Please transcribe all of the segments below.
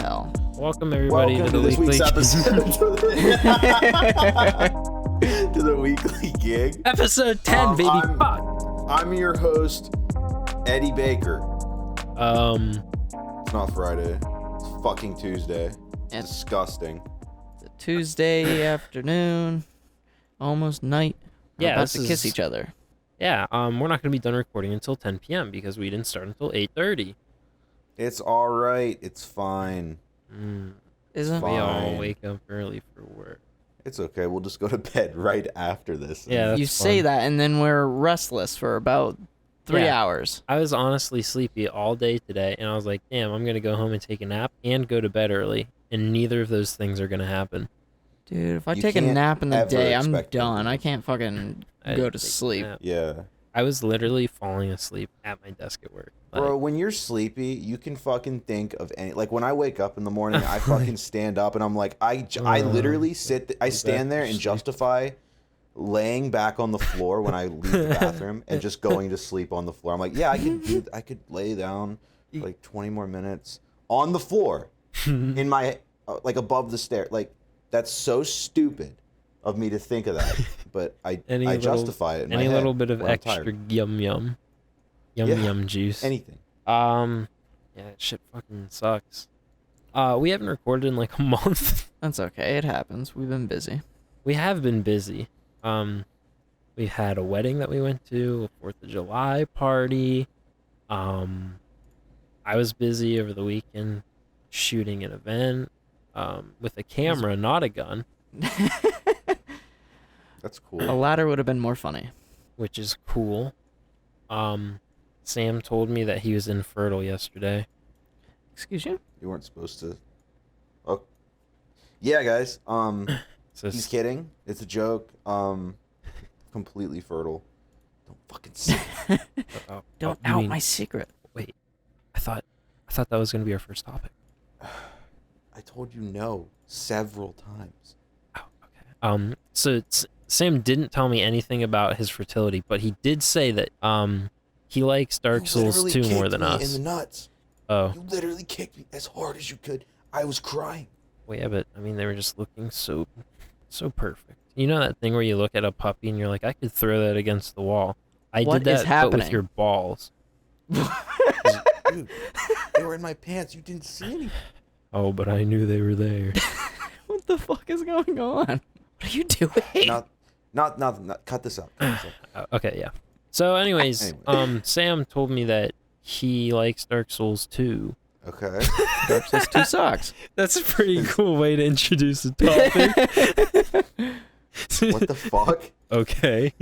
hell? Welcome everybody Welcome to the this weekly week's episode to the weekly gig. episode 10, baby. Fuck. I'm your host, Eddie Baker. It's not Friday. It's fucking Tuesday. It's disgusting. It's a Tuesday afternoon, almost night. We're about to kiss each other. Yeah, we're not going to be done recording until 10 p.m. because we didn't start until 8:30. It's all right. It's fine. Isn't We all Fine. wake up early for work. It's okay. We'll just go to bed right after this. Yeah, you that's say fun. that, and then we're restless for about 3 Yeah. hours. I was honestly sleepy all day today, and I was like, damn, I'm going to go home and take a nap and go to bed early, and neither of those things are going to happen. Dude, if I You take a can't nap in the ever day, I'm expect done. it. I can't fucking I go didn't to take a sleep. nap. Yeah. I was literally falling asleep at my desk at work. Like, Bro, when you're sleepy, you can fucking think of any. Like when I wake up in the morning, I fucking stand up and I'm like, I literally I stand there and justify laying back on the floor when I leave the bathroom and just going to sleep on the floor. I'm like, yeah, I could lay down like 20 more minutes on the floor in my like above the stair. Like that's so stupid of me to think of that, but I justify it in my any head little bit of when I'm extra tired. yum juice. Anything. Yeah, shit fucking sucks. We haven't recorded in like a month. That's okay. It happens. We've been busy. We have been busy. We had a wedding that we went to, a 4th of July party. I was busy over the weekend shooting an event with a camera, not a gun, That's A cool. ladder would have been more funny. which is cool. Sam told me that he was infertile yesterday. Excuse you? You weren't supposed to. Oh, yeah, guys. So He's kidding. It's a joke. Completely fertile. Don't fucking say it. Don't you out mean- my secret. Wait, I thought that was gonna be our first topic. I told you no several times. Oh, okay. So Sam didn't tell me anything about his fertility, but he did say that he likes Dark You Souls literally 2 more kicked than me us. In the nuts. Oh, You literally kicked me as hard as you could. I was crying. well, yeah, but I mean, they were just looking so perfect. You know that thing where you look at a puppy and you're like, I could throw that against the wall. I What did is that, but with happening? your balls. Dude, they were in my pants. You didn't see anything. Oh, but I knew they were there. What the fuck is going on? What are you doing? Not. Cut this out. Cut this out. Okay, yeah. So, anyways, Anyway. Sam told me that he likes Dark Souls 2. Okay. Dark Souls 2 sucks. That's a pretty cool way to introduce a topic. What the fuck? Okay.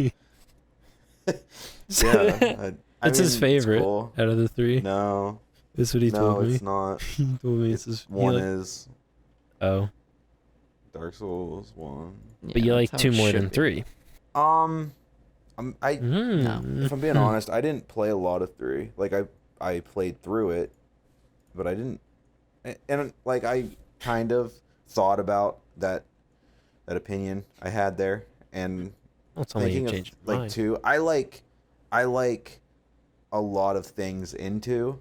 Yeah. It's his favorite cool. out of the three. No. That's what he No, told me. it's not. He told me it's his One he like- is Oh, Dark Souls 1. but you like that's how 2 it more should than be. 3. If I'm being honest, I didn't play a lot of 3. Like I played through it, but I didn't. And like I kind of thought about that opinion I had there, and Well, tell me you thinking of changed your like mind. 2. I like a lot of things in 2,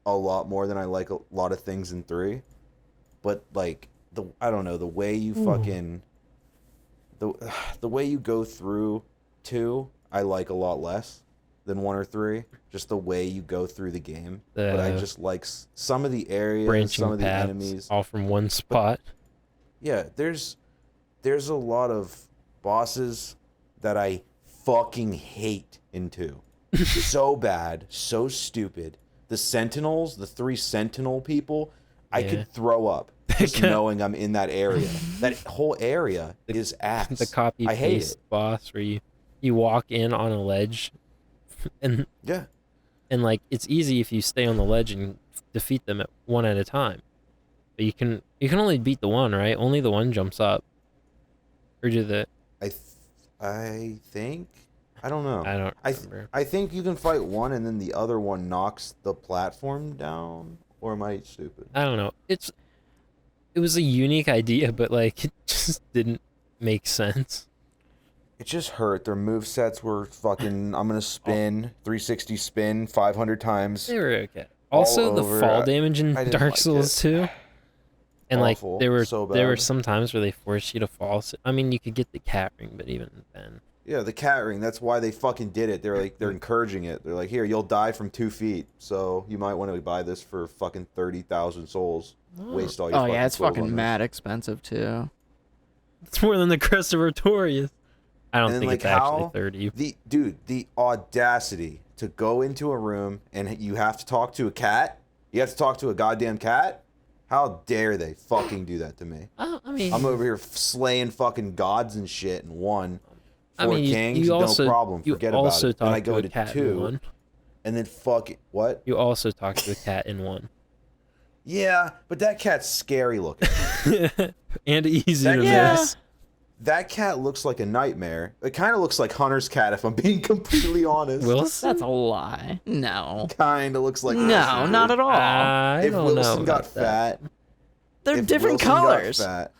a lot more than I like a lot of things in 3. But like I don't know, the way you fucking the way you go through 2, I like a lot less than 1 or 3. Just the way you go through the game. But I just like some of the areas, branching some of the paths, enemies. all from one spot. Yeah, there's a lot of bosses that I fucking hate in 2. So bad, so stupid. The Sentinels, the 3 Sentinel people, I Yeah. could throw up just knowing I'm in that area. That whole area is ass. The copy I hate paste it. boss where you walk in on a ledge, and Yeah. like it's easy if you stay on the ledge and defeat them one at a time. But you can only beat the one, right? Only the one jumps up. Or do the I think I don't know. I don't remember. I think you can fight one and then the other one knocks the platform down. Or am I stupid? I don't know. It was a unique idea, but like it just didn't make sense. It just hurt. Their movesets were fucking, I'm going to spin, 360 spin 500 times. They were okay. Also, the over. fall damage in I didn't Dark like Souls it. 2 And like Awful. there So were bad. some times where they forced you to fall. I mean, you could get the cat ring, but even then, Yeah, the cat ring. That's why they fucking did it. They're encouraging it. They're like, here, you'll die from 2 feet, so you might want to buy this for fucking 30,000 souls. Waste all your. Oh yeah, it's quills on fucking this. mad expensive too. it's more than the crest of Artorias. I don't And think like it's actually how 30. the audacity to go into a room and you have to talk to a cat. You have to talk to a goddamn cat. How dare they fucking do that to me? I mean, I'm over here slaying fucking gods and shit in 1. 4 I mean, kings, you also, no problem. Forget you also about it. Then I talk go to a cat in 2, one. and then fuck it. What? You also talk to a cat in 1. Yeah, but that cat's scary looking. And easy That to cat- miss. That cat looks like a nightmare. It kind of looks like Hunter's cat, if I'm being completely honest. Wilson? That's a lie. No. Kind of looks like No, Wilson. not at all. I If don't Wilson know got about that. fat, They're if different Wilson got colors. fat,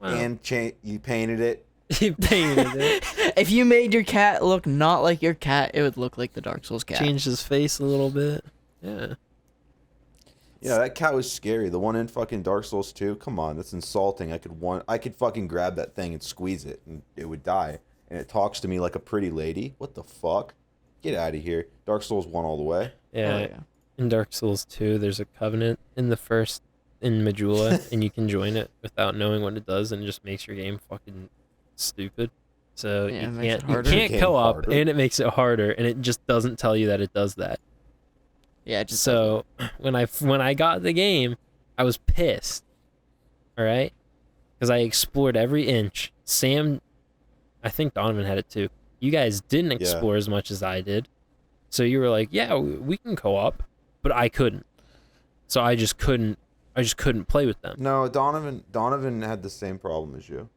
Wow. and you painted it. You painted it. If you made your cat look not like your cat, it would look like the Dark Souls cat. Changed his face a little bit. Yeah. Yeah, that cat was scary. The one in fucking Dark Souls 2. Come on, that's insulting. I could fucking grab that thing and squeeze it, and it would die. And it talks to me like a pretty lady. What the fuck? Get out of here. Dark Souls 1 all the way. Yeah. Oh, yeah. In Dark Souls 2, there's a covenant in Majula, and you can join it without knowing what it does, and it just makes your game fucking stupid. So Yeah, it you makes it can't harder. you can't Game co-op, harder. and it makes it harder, and it just doesn't tell you that it does that. Yeah, it just So when I got the game, I was pissed. All right, because I explored every inch. Sam, I think Donovan had it too. You guys didn't explore as much as I did, so you were like, "Yeah, we can co-op," but I couldn't. So I just couldn't play with them. No, Donovan had the same problem as you.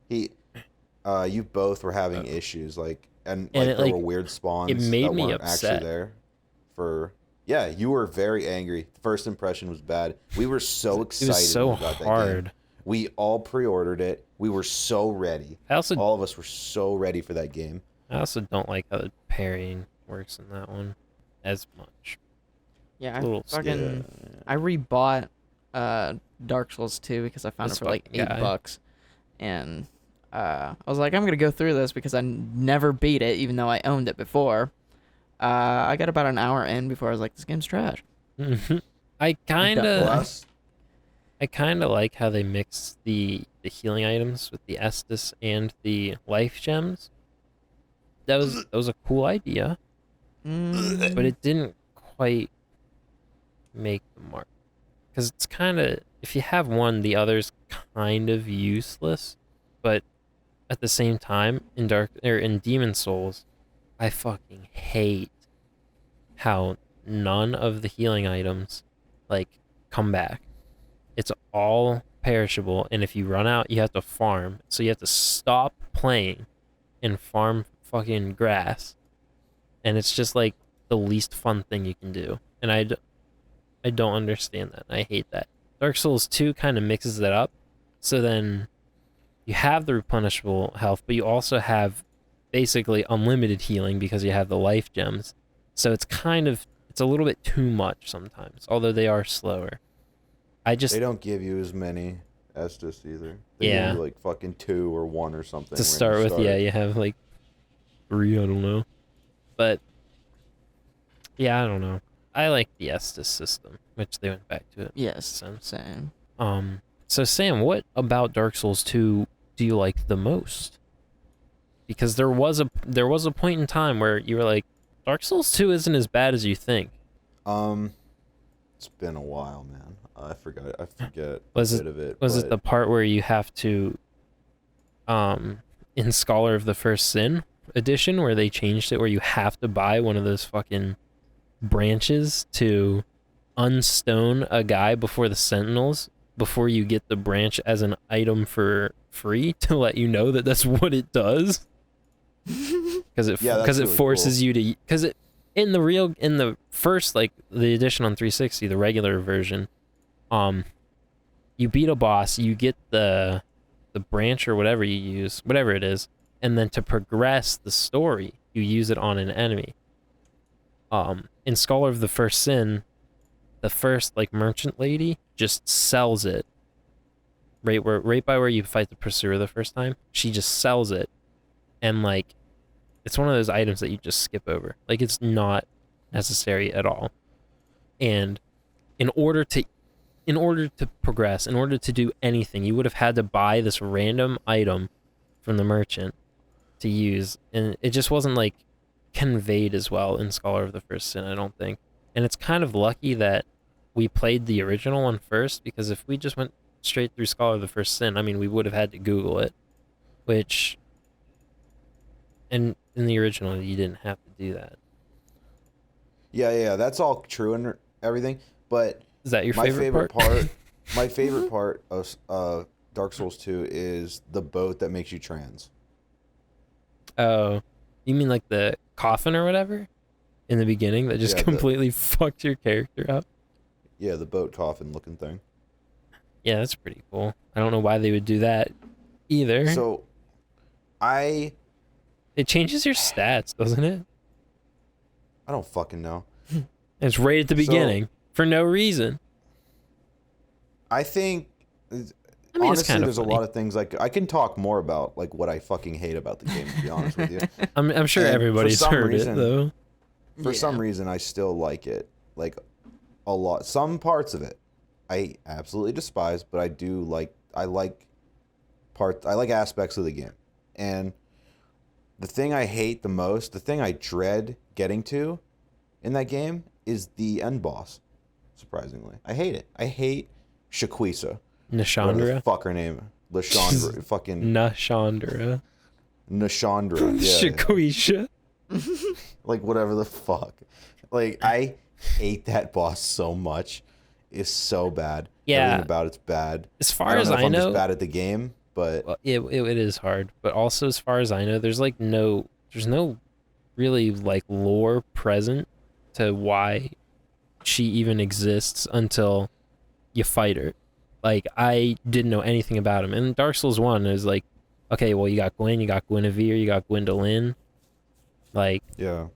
You both were having issues, and it, there were weird spawns it made that me weren't upset. actually there. Yeah, you were very angry. The first impression was bad. We were so excited. It was so when we got that hard. game. We all pre-ordered it. We were so ready. All of us were so ready for that game. I also don't like how the parrying works in that one as much. Yeah, Little I rebought Dark Souls 2 because I found This it for like fucking guy. $8, and I was like, I'm gonna go through this because I never beat it, even though I owned it before. I got about an hour in before I was like, this game's trash. I kind Well, of like how they mix the healing items with the Estus and the life gems. That was a cool idea, but it didn't quite make the mark. Because it's kind of, if you have one, the other's kind of useless. But at the same time, in Demon Souls, I fucking hate how none of the healing items come back. It's all perishable, and if you run out, you have to farm. So you have to stop playing and farm fucking grass, and it's just like the least fun thing you can do. And I don't understand that. I hate that. Dark Souls 2 kind of mixes it up, so then you have the replenishable health, but you also have basically unlimited healing because you have the life gems. So it's a little bit too much sometimes, although they are slower. They don't give you as many Estus either. They Yeah. give you fucking 2 or 1 or something. To when start you with, yeah, you have 3, I don't know. But yeah, I don't know. I like the Estus system, which they went back to it. Yes, Sense. same. So Sam, what about Dark Souls 2 do you like the most? Because there was a point in time where you were like, Dark Souls 2 isn't as bad as you think. It's been a while, man. I forget a Was bit of it. Was it the part where you have to, in Scholar of the First Sin edition, where they changed it, where you have to buy one of those fucking branches to unstone a guy before the Sentinels, before you get the branch as an item for free to let you know that that's what it does? Because it really forces cool. you to, because it in the first, the edition on 360, the regular version, you beat a boss, you get the branch or whatever you use, whatever it is, and then to progress the story, you use it on an enemy. In Scholar of the First Sin, the first merchant lady just sells it right by where you fight the pursuer the first time, she just sells it, and like, it's one of those items that you just skip over. Like, it's not necessary at all. And in order to progress, in order to do anything, you would have had to buy this random item from the merchant to use, and it just wasn't like conveyed as well in Scholar of the First Sin, I don't think. And it's kind of lucky that we played the original one first, because if we just went straight through Scholar of the First Sin, I mean, we would have had to Google it, which, and in the original, you didn't have to do that. Yeah, that's all true and everything, but Is that your favorite part? My favorite part of Dark Souls 2 is the boat that makes you trans. Oh, you mean like the coffin or whatever in the beginning that just completely fucked your character up? Yeah, the boat coffin looking thing. Yeah, that's pretty cool. I don't know why they would do that either. So, it changes your stats, doesn't it? I don't fucking know. It's right at the beginning for no reason. I think, mean, honestly, there's a lot of things like I can talk more about like what I fucking hate about the game. To be honest with you, I'm sure everybody's heard it though. For some reason, I still like it, like a lot. Some parts of it, I absolutely despise, but I do like. I like aspects of the game, and the thing I hate the most, the thing I dread getting to, in that game is the end boss. Surprisingly, I hate it. I hate Shaquisa. Nashandra? Fuck her name. Lashandra. Fucking. Nashandra. Nashandra. Yeah. Shaquisha. Like, whatever the fuck. Like, I hate that boss so much. It's so bad. Yeah. Everything about it's bad. As far as I know. I'm just bad at the game, but. Well, it is hard. But also, as far as I know, there's no really, like, lore present to why she even exists until you fight her. Like, I didn't know anything about him. And Dark Souls 1 is like, okay, well, you got Gwen, you got Guinevere, you got Gwendolyn. Like, yeah,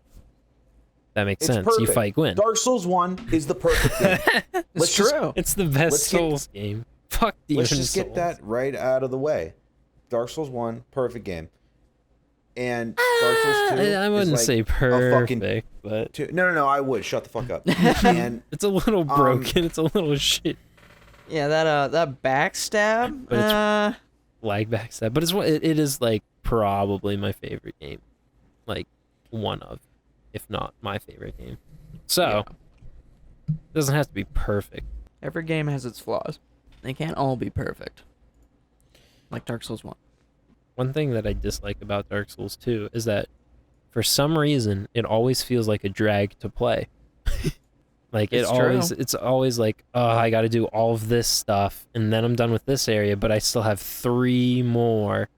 that makes sense. Perfect. You fight Gwen. Dark Souls 1 is the perfect game. It's true. It's the best Souls game. Fuck Demon Souls. Let's just get that right out of the way. Dark Souls 1, perfect game. And Dark Souls 2 I wouldn't say perfect, but... No, I would. Shut the fuck up. And it's a little broken. It's a little shit. Yeah, that backstab. But it's lag backstab. But it is like probably my favorite game, like one of, if not my favorite game. So it doesn't have to be perfect. Every game has its flaws. They can't all be perfect. Like Dark Souls 1. One thing that I dislike about Dark Souls 2 is that for some reason it always feels like a drag to play. Like it's always like, oh, I got to do all of this stuff and then I'm done with this area, but I still have 3 more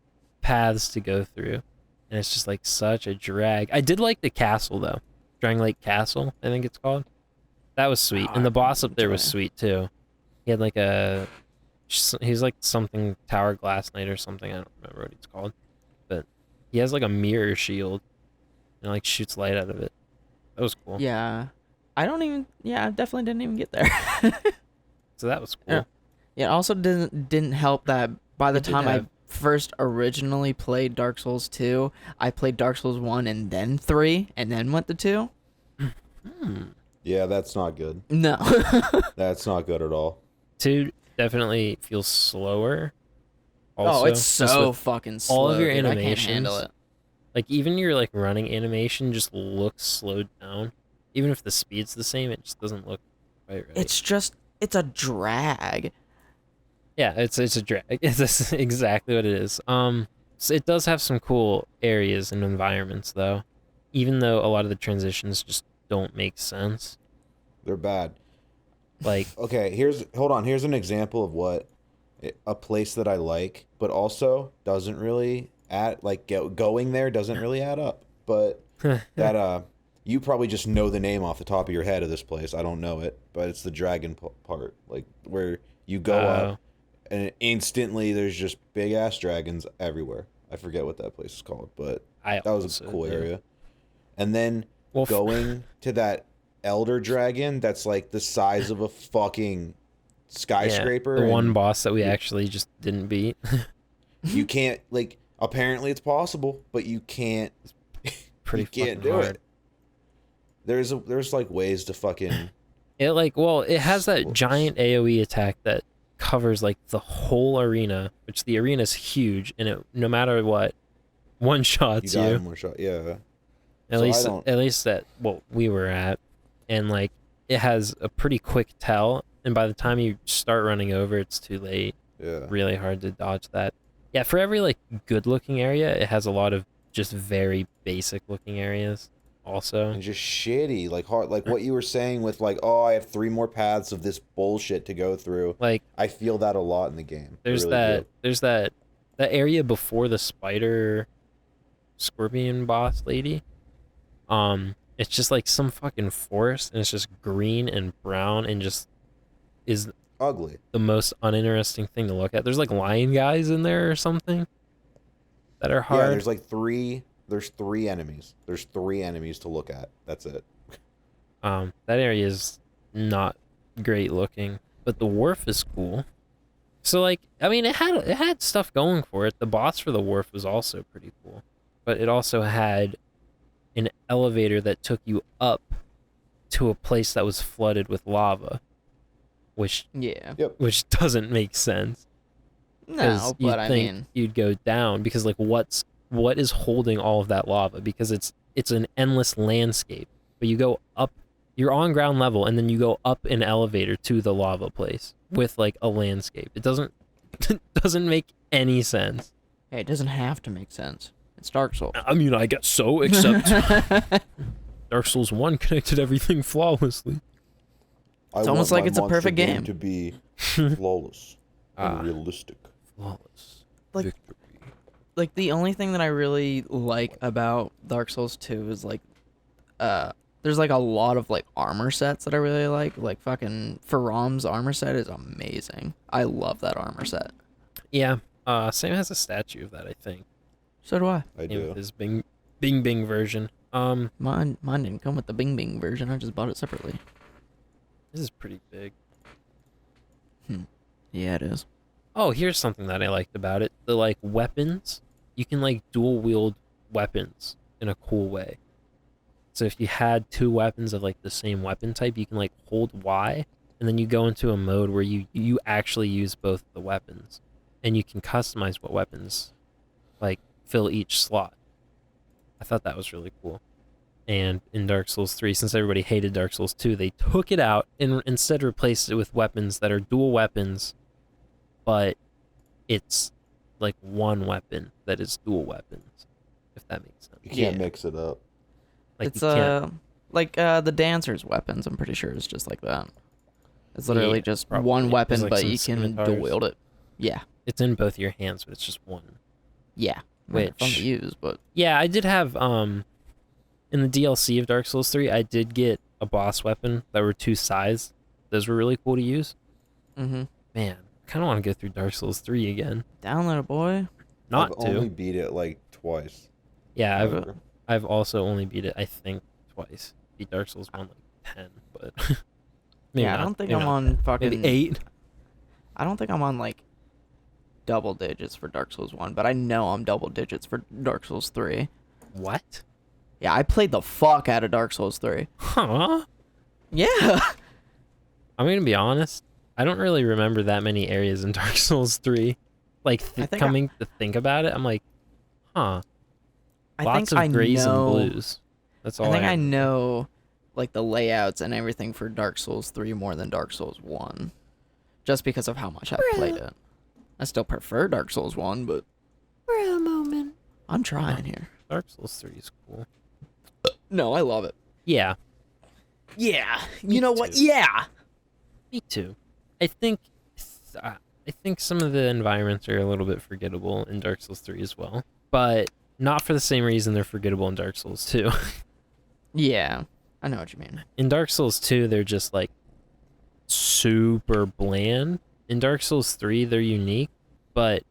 paths to go through. And it's just like such a drag. I did like the castle though. Dragon Lake Castle, I think it's called. That was sweet. And the boss up there was sweet too. He had like he's like something Tower Glass Knight or something. I don't remember what it's called. But he has like a mirror shield and like shoots light out of it. That was cool. Yeah. I definitely didn't even get there. So that was cool. Yeah, it also didn't help that by the time I first originally played Dark Souls 2, I played Dark Souls 1 and then 3 and then went to 2. Yeah, that's not good. No. That's not good at all. 2 definitely feels slower. Also, it's so fucking slow. All of your dude, animations, I can't handle it. Like even your like running animation just looks slowed down. Even if the speed's the same, it just doesn't look quite right. It's a drag. Yeah, it's a drag. It's exactly what it is. So it does have some cool areas and environments though, even though a lot of the transitions just don't make sense. They're bad. Like, okay, here's an example of what a place that I like, but also doesn't really going there doesn't really add up. But that you probably just know the name off the top of your head of this place. I don't know it, but it's the dragon part, like where you go up and instantly there's just big ass dragons everywhere. I forget what that place is called, but that was a cool area. And then going to that elder dragon that's like the size of a fucking skyscraper. The one and boss that we actually just didn't beat. you can't, like, apparently it's possible, but you can't. Pretty You can't fucking do hard. it. There's like ways to fucking. It has that giant AoE attack that covers like the whole arena, which the arena's huge, and it no matter what, one shots You got you. in one shot, yeah. At So least that what we were at, and like it has a pretty quick tell, and by the time you start running over, it's too late. Yeah. Really hard to dodge that. Yeah, for every like good looking area, it has a lot of just very basic looking areas also. And just shitty, like hard, like what you were saying with like, oh, I have 3 more paths of this bullshit to go through. Like I feel that a lot in the game. there's that area before the spider scorpion boss lady. It's just like some fucking forest, and it's just green and brown, and just is Ugly. the most uninteresting thing to look at. There's like lion guys in there or something that are hard. Yeah, there's like 3. There's 3 enemies. There's 3 enemies to look at. That's it. That area is not great looking, but the wharf is cool. So like, I mean, it had stuff going for it. The boss for the wharf was also pretty cool, but it also had an elevator that took you up to a place that was flooded with lava, which doesn't make sense. No, but I mean, you'd go down because like what is holding all of that lava? Because it's an endless landscape, but you go up, you're on ground level, and then you go up an elevator to the lava place with like a landscape. It doesn't make any sense. hey, it doesn't have to make sense. It's Dark Souls. I mean, I guess so, except Dark Souls 1 connected everything flawlessly. It's almost like it's a perfect game. To be flawless and realistic. Flawless. Like- victory. Like, the only thing that I really like about Dark Souls 2 is, like, there's, like, a lot of, like, armor sets that I really like. Like, fucking Faram's armor set is amazing. I love that armor set. Yeah, Sam has a statue of that, I think. So do I. I In do. his Bing Bing version. Mine didn't come with the Bing Bing version. I just bought it separately. This is pretty big. Yeah, it is. Oh, here's something that I liked about it. The like weapons, you can like dual wield weapons in a cool way. So if you had 2 weapons of like the same weapon type, you can like hold Y, and then you go into a mode where you actually use both the weapons, and you can customize what weapons like fill each slot. I thought that was really cool. And in Dark Souls 3, since everybody hated Dark Souls 2, they took it out and instead replaced it with weapons that are dual weapons, but it's like one weapon that is dual weapons, if that makes sense. You can't Yeah. mix it up. Like It's you can't, like the dancer's weapons. I'm pretty sure it's just like that. It's literally Yeah, just probably. one There's, weapon, like, but some you can scimitars. dual wield it. Yeah, it's in both your hands, but it's just one. yeah. Fun Which- to use, but Yeah, I did have in the DLC of Dark Souls 3, I did get a boss weapon that were 2 scythes. Those were really cool to use. Man, I kind of want to go through Dark Souls 3 again. download it, boy. Not I've to. only beat it like twice. Yeah, ever. I've also only beat it, I think, twice. Beat Dark Souls 1 like 10, but maybe Yeah, I not, don't think maybe I'm not. on fucking Maybe 8. I don't think I'm on like double digits for Dark Souls 1, but I know I'm double digits for Dark Souls 3. What? Yeah, I played the fuck out of Dark Souls 3. Huh? Yeah. I'm gonna be honest. I don't really remember that many areas in Dark Souls 3. Like I think coming to think about it, I'm like, huh. I Lots think of I grays know, and blues. That's all I think I remember. know like the layouts and everything for Dark Souls 3 more than Dark Souls 1. Just because of how much I've played it. I still prefer Dark Souls 1, but For a moment. I'm trying here. Dark Souls 3 is cool. No, I love it. Yeah, Yeah. Me You know what? too. Yeah. me too. I think some of the environments are a little bit forgettable in Dark Souls 3 as well, but not for the same reason they're forgettable in Dark Souls 2. Yeah. I know what you mean. In Dark Souls 2, they're just like super bland. In Dark Souls 3, they're unique, but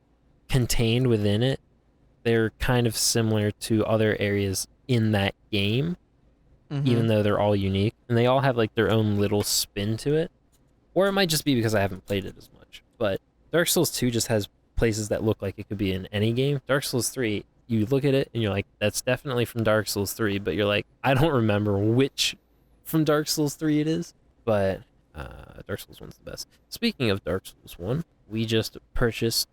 contained within it, they're kind of similar to other areas in that game, Mhm. even though they're all unique, and they all have like their own little spin to it. Or it might just be because I haven't played it as much. But Dark Souls 2 just has places that look like it could be in any game. Dark Souls 3, you look at it and you're like, that's definitely from Dark Souls 3, but you're like, I don't remember which from Dark Souls 3 it is. But Dark Souls 1's the best. Speaking of Dark Souls 1, we just purchased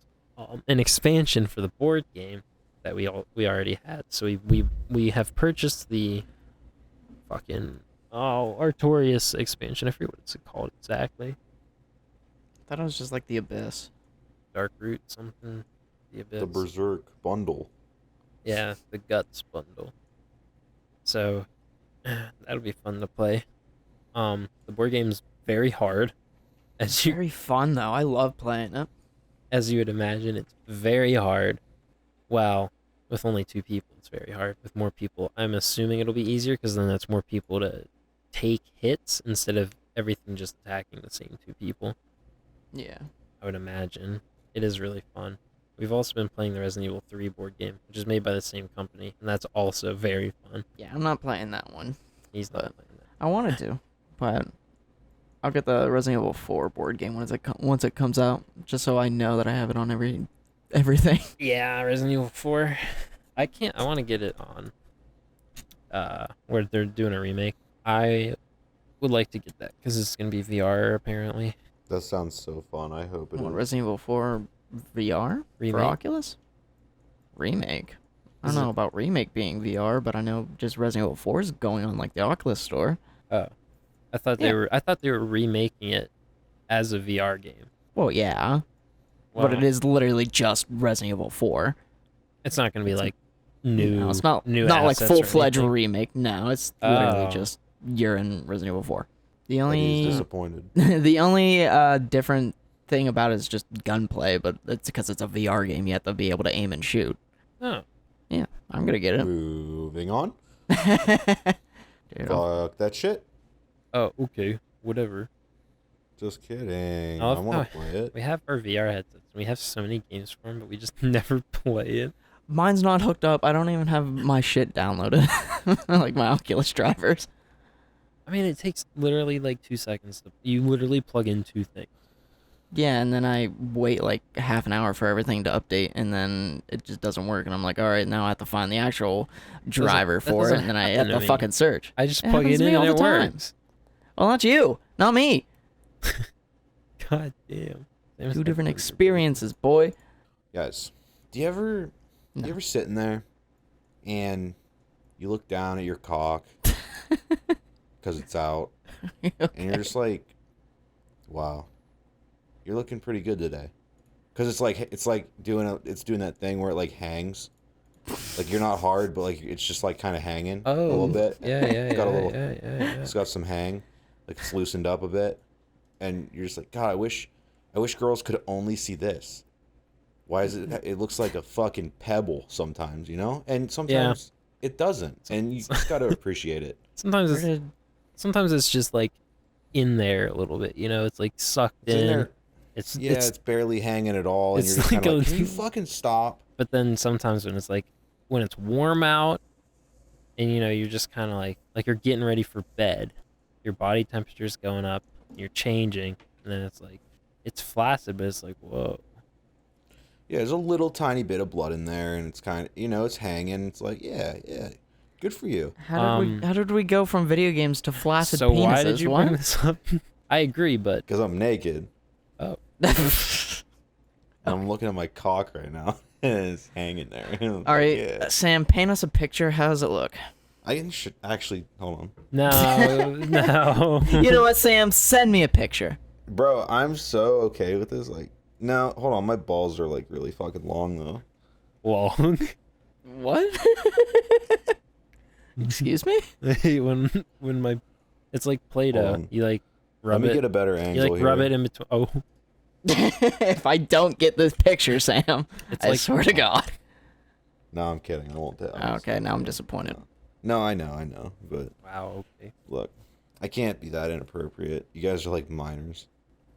an expansion for the board game that we already had. So we have purchased the fucking Artorias expansion. I forget what it's called exactly. I thought it was just like the Abyss. Dark Root something. The Abyss. The Berserk bundle. Yeah, the Guts bundle. So that'll be fun to play. The board game's very hard. It's very fun though. I love playing it. As you would imagine, it's very hard. Well, with only 2 people, it's very hard. With more people, I'm assuming it'll be easier because then that's more people to take hits instead of everything just attacking the same 2 people. Yeah. I would imagine. It is really fun. We've also been playing the Resident Evil 3 board game, which is made by the same company, and that's also very fun. Yeah, I'm not playing that one. He's not playing that. I wanted to, but I'll get the Resident Evil 4 board game once it comes out, just so I know that I have it on everything. Yeah, Resident Evil 4. I want to get it on where they're doing a remake. I would like to get that because it's going to be VR apparently. That sounds so fun. I hope it is. Resident Evil 4 VR Remake? for Oculus? Remake. I don't Is know it- about remake being VR, but I know just Resident Evil 4 is going on like the Oculus store. Oh, I thought they were remaking it as a VR game. Well, yeah, but it Well, is literally just Resident Evil 4. It's not going to be like new. No, it's not new like assets or full-fledged anything. remake. No, it's literally Oh. just you're in Resident Evil 4. The But he's only disappointed. the only different thing about it is just gunplay, but it's because it's a VR game. You have to be able to aim and shoot. Oh, Yeah, I'm gonna get it. Moving on. Dude, Fuck that shit. oh, okay, whatever. Just kidding. Oh, I want to play it. We have our VR headsets. We have so many games for them, but we just never play it. Mine's not hooked up. I don't even have my shit downloaded, like my Oculus drivers. I mean, it takes literally like 2 seconds. You literally plug in 2 things. Yeah, and then I wait like half an hour for everything to update, and then it just doesn't work. And I'm like, all right, now I have to find the actual driver that for it, doesn't and then I happen have to to me. fucking search. I just It plug happens it to in me all and it the time. works. Well, not you, not me. God damn. Same as 2 my different computer. experiences, boy. Guys, do you ever sitting there and you look down at your cock because it's out and you're just like, wow, you're looking pretty good today. Because it's like doing that thing where it like hangs. Like you're not hard, but like it's just like kind of hanging a little bit. Yeah, It's got a little, yeah. It's got some hang, like it's loosened up a bit, and you're just like, God, I wish girls could only see this. Why is it? It looks like a fucking pebble sometimes, you know, and sometimes it doesn't, and you just gotta appreciate it. Sometimes Where it's did just like in there a little bit, you know, it's like sucked It's in in. there. It's It's barely hanging at all, and it's you're just like kind of a- like, can you fucking stop? But then sometimes when it's warm out and you know you're just kind of like you're getting ready for bed, your body temperature's going up, you're changing, and then it's like it's flaccid, but it's like whoa. Yeah, there's a little tiny bit of blood in there, and it's kind of, you know, it's hanging. It's like, yeah, good for you. how did we go from video games to flaccid So penises? why did you What? bring this up? I agree, but Because I'm naked. oh, I'm looking at my cock right now, and it's hanging there. All right, Yeah. Sam, paint us a picture. How does it look? Should actually hold on, no. You know what, Sam? Send me a picture. bro. I'm so okay with this. Like, no, hold on. My balls are like really fucking long though. Long. What? Excuse me? when my it's like Hold Play-Doh. on. You like Let rub me it. get a better You angle like here. rub it in between. Oh, If I don't get this picture, Sam, It's I like- swear to God. No, I'm kidding. I won't tell. Okay, now I'm disappointed. No, I know. But wow. Okay. look, I can't be that inappropriate. You guys are like minors.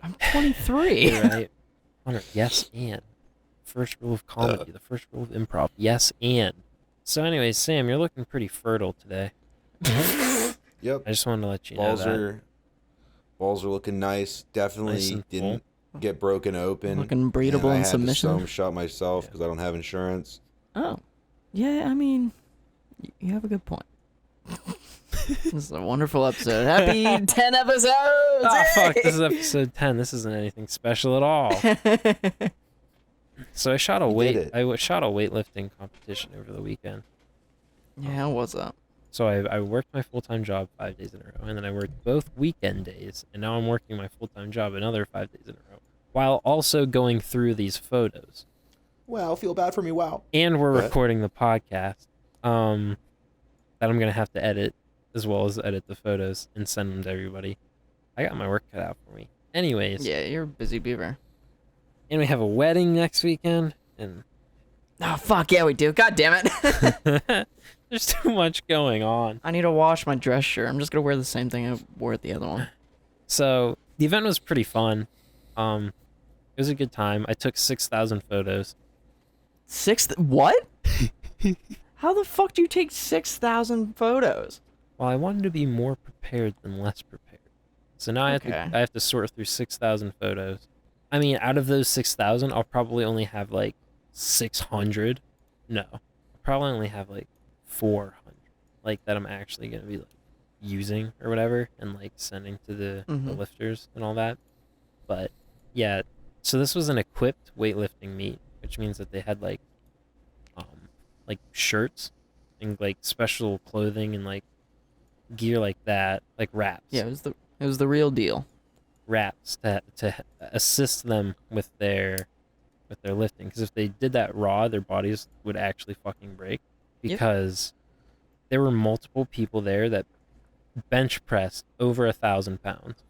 I'm 23. You're right. Hunter, yes, and first rule of comedy, the first rule of improv. Yes, and. So, anyways, Sam, you're looking pretty fertile today. Yep. I just wanted to let you know Balls that. are Balls are looking nice. Definitely Nice and didn't get broken open. Looking breathable and I in had to submission. sew them shut myself because I don't have insurance. Oh, yeah. I mean, you have a good point. This is a wonderful episode. Happy 10 episodes! Oh, fuck, Yay! this is episode 10. This isn't anything special at all. So I shot a weightlifting competition over the weekend. Yeah, how was that? So I worked my full-time job 5 days in a row, and then I worked both weekend days, and now I'm working my full-time job another 5 days in a row, while also going through these photos. Wow, feel bad for me. Wow. And we're What? recording the podcast that I'm going to have to edit, as well as edit the photos and send them to everybody. I got my work cut out for me. Anyways, Yeah, you're a busy beaver. and we have a wedding next weekend, and Oh, fuck yeah, we do. God damn it. there's too much going on. I need to wash my dress shirt. I'm just going to wear the same thing I wore at the other one. So the event was pretty fun. It was a good time. I took 6,000 photos. What? How the fuck do you take 6,000 photos? Well, I wanted to be more prepared than less prepared. So now Okay. I have to sort through 6,000 photos. I mean, out of those 6,000, I'll probably only have like 600. No, I'll probably only have like 400, like that I'm actually gonna be like using or whatever, and like sending to the lifters and all that. But yeah, so this was an equipped weightlifting meet, which means that they had like shirts and like special clothing and like gear like that, like wraps. Yeah, it was the real deal. Wraps to assist them with their lifting, because if they did that raw, their bodies would actually fucking break, because there were multiple people there that bench pressed over 1,000 pounds.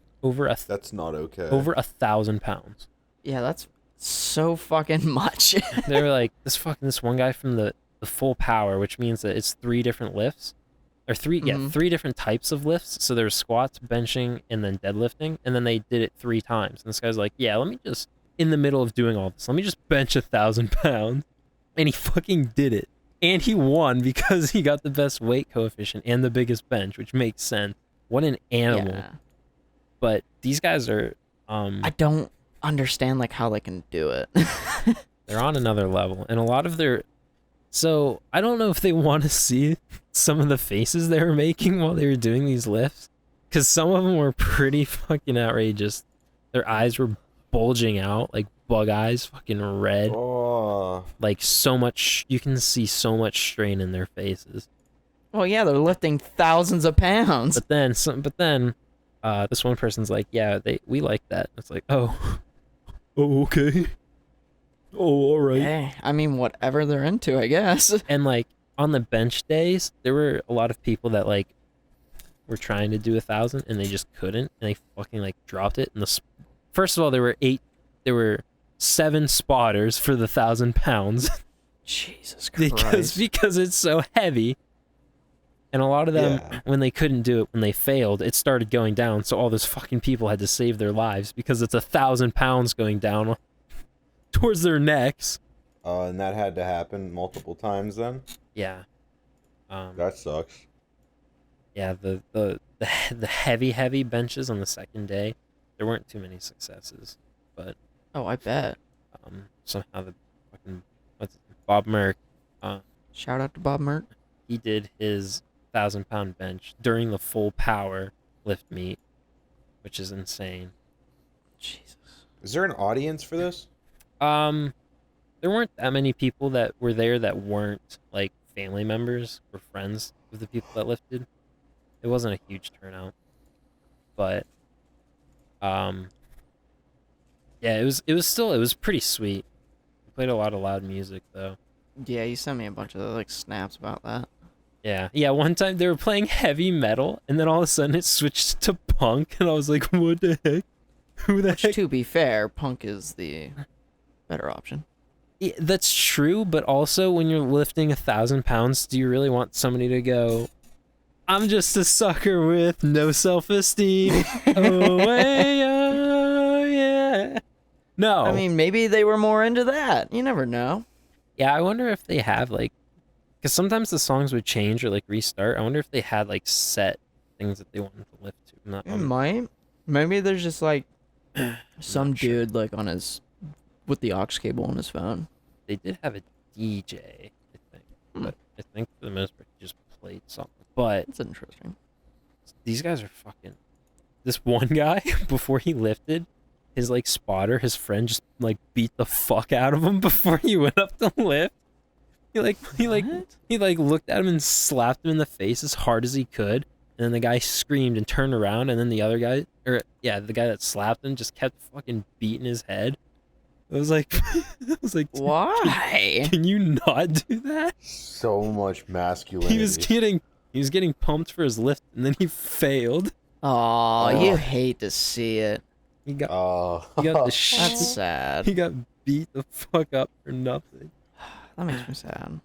That's not okay. Over 1,000 pounds. Yeah, that's so fucking much. They were like, this one guy from the full power, which means that it's 3 different lifts, or 3 different types of lifts. So there's squats, benching, and then deadlifting, and then they did it 3 times. And this guy's like, yeah, let me just, in the middle of doing all this, let me just bench 1,000 pounds. And he fucking did it. And he won because he got the best weight coefficient and the biggest bench, which makes sense. What an animal. Yeah. But these guys are I don't understand like how they can do it. they're on another level. And a lot of their, so I don't know if they want to see some of the faces they were making while they were doing these lifts, because some of them were pretty fucking outrageous. Their eyes were bulging out like bug eyes, fucking red. Oh. Like so much, you can see so much strain in their faces. Well, yeah, they're lifting thousands of pounds. But then this one person's like, yeah, we like that. It's like, oh, okay. Oh, all right. Hey, I mean, whatever they're into, I guess. And like on the bench days, there were a lot of people that like were trying to do 1,000 and they just couldn't, and they fucking like dropped it. And first of all, there were 7 spotters for the 1,000 pounds. Jesus Christ. because it's so heavy. And a lot of them, when they couldn't do it, when they failed, it started going down. So all those fucking people had to save their lives because it's 1,000 pounds going down towards their necks. And that had to happen multiple times then? Yeah. That sucks. Yeah, the heavy benches on the second day, there weren't too many successes, but Oh, I bet. somehow the fucking Bob Merck, Shout out to Bob Mert. he did his 1,000-pound bench during the full power lift meet, which is insane. Jesus. Is there an audience for this? There weren't that many people that were there that weren't like family members or friends of the people that lifted. It wasn't a huge turnout, but yeah, it was pretty sweet. We played a lot of loud music though. Yeah, you sent me a bunch of like snaps about that. Yeah. One time they were playing heavy metal, and then all of a sudden it switched to punk, and I was like, "What the heck? Who the heck?" Which, to be fair, punk is the better option. Yeah, that's true, but also when you're lifting 1,000 pounds, do you really want somebody to go, "I'm just a sucker with no self-esteem"? Oh yeah. No. I mean, maybe they were more into that. You never know. Yeah, I wonder if they have like, because sometimes the songs would change or like restart. I wonder if they had like set things that they wanted to lift to. It might. Maybe there's just like some not sure. dude like on his with the aux cable on his phone. They did have a DJ, I think, Hmm. but I think for the most part he just played something. But That's interesting. these guys are fucking. This one guy before he lifted, his like spotter, his friend just like beat the fuck out of him before he went up to lift. What? He looked at him and slapped him in the face as hard as he could. And then the guy screamed and turned around, and then the other guy, or yeah, the guy that slapped him just kept fucking beating his head. I was like, I was like, Why? can you not do that? So much masculinity. He was getting pumped for his lift, and then he failed. Oh, you hate to see it. He got Oh. he got the That's shit. sad. He got beat the fuck up for nothing. That makes me sad.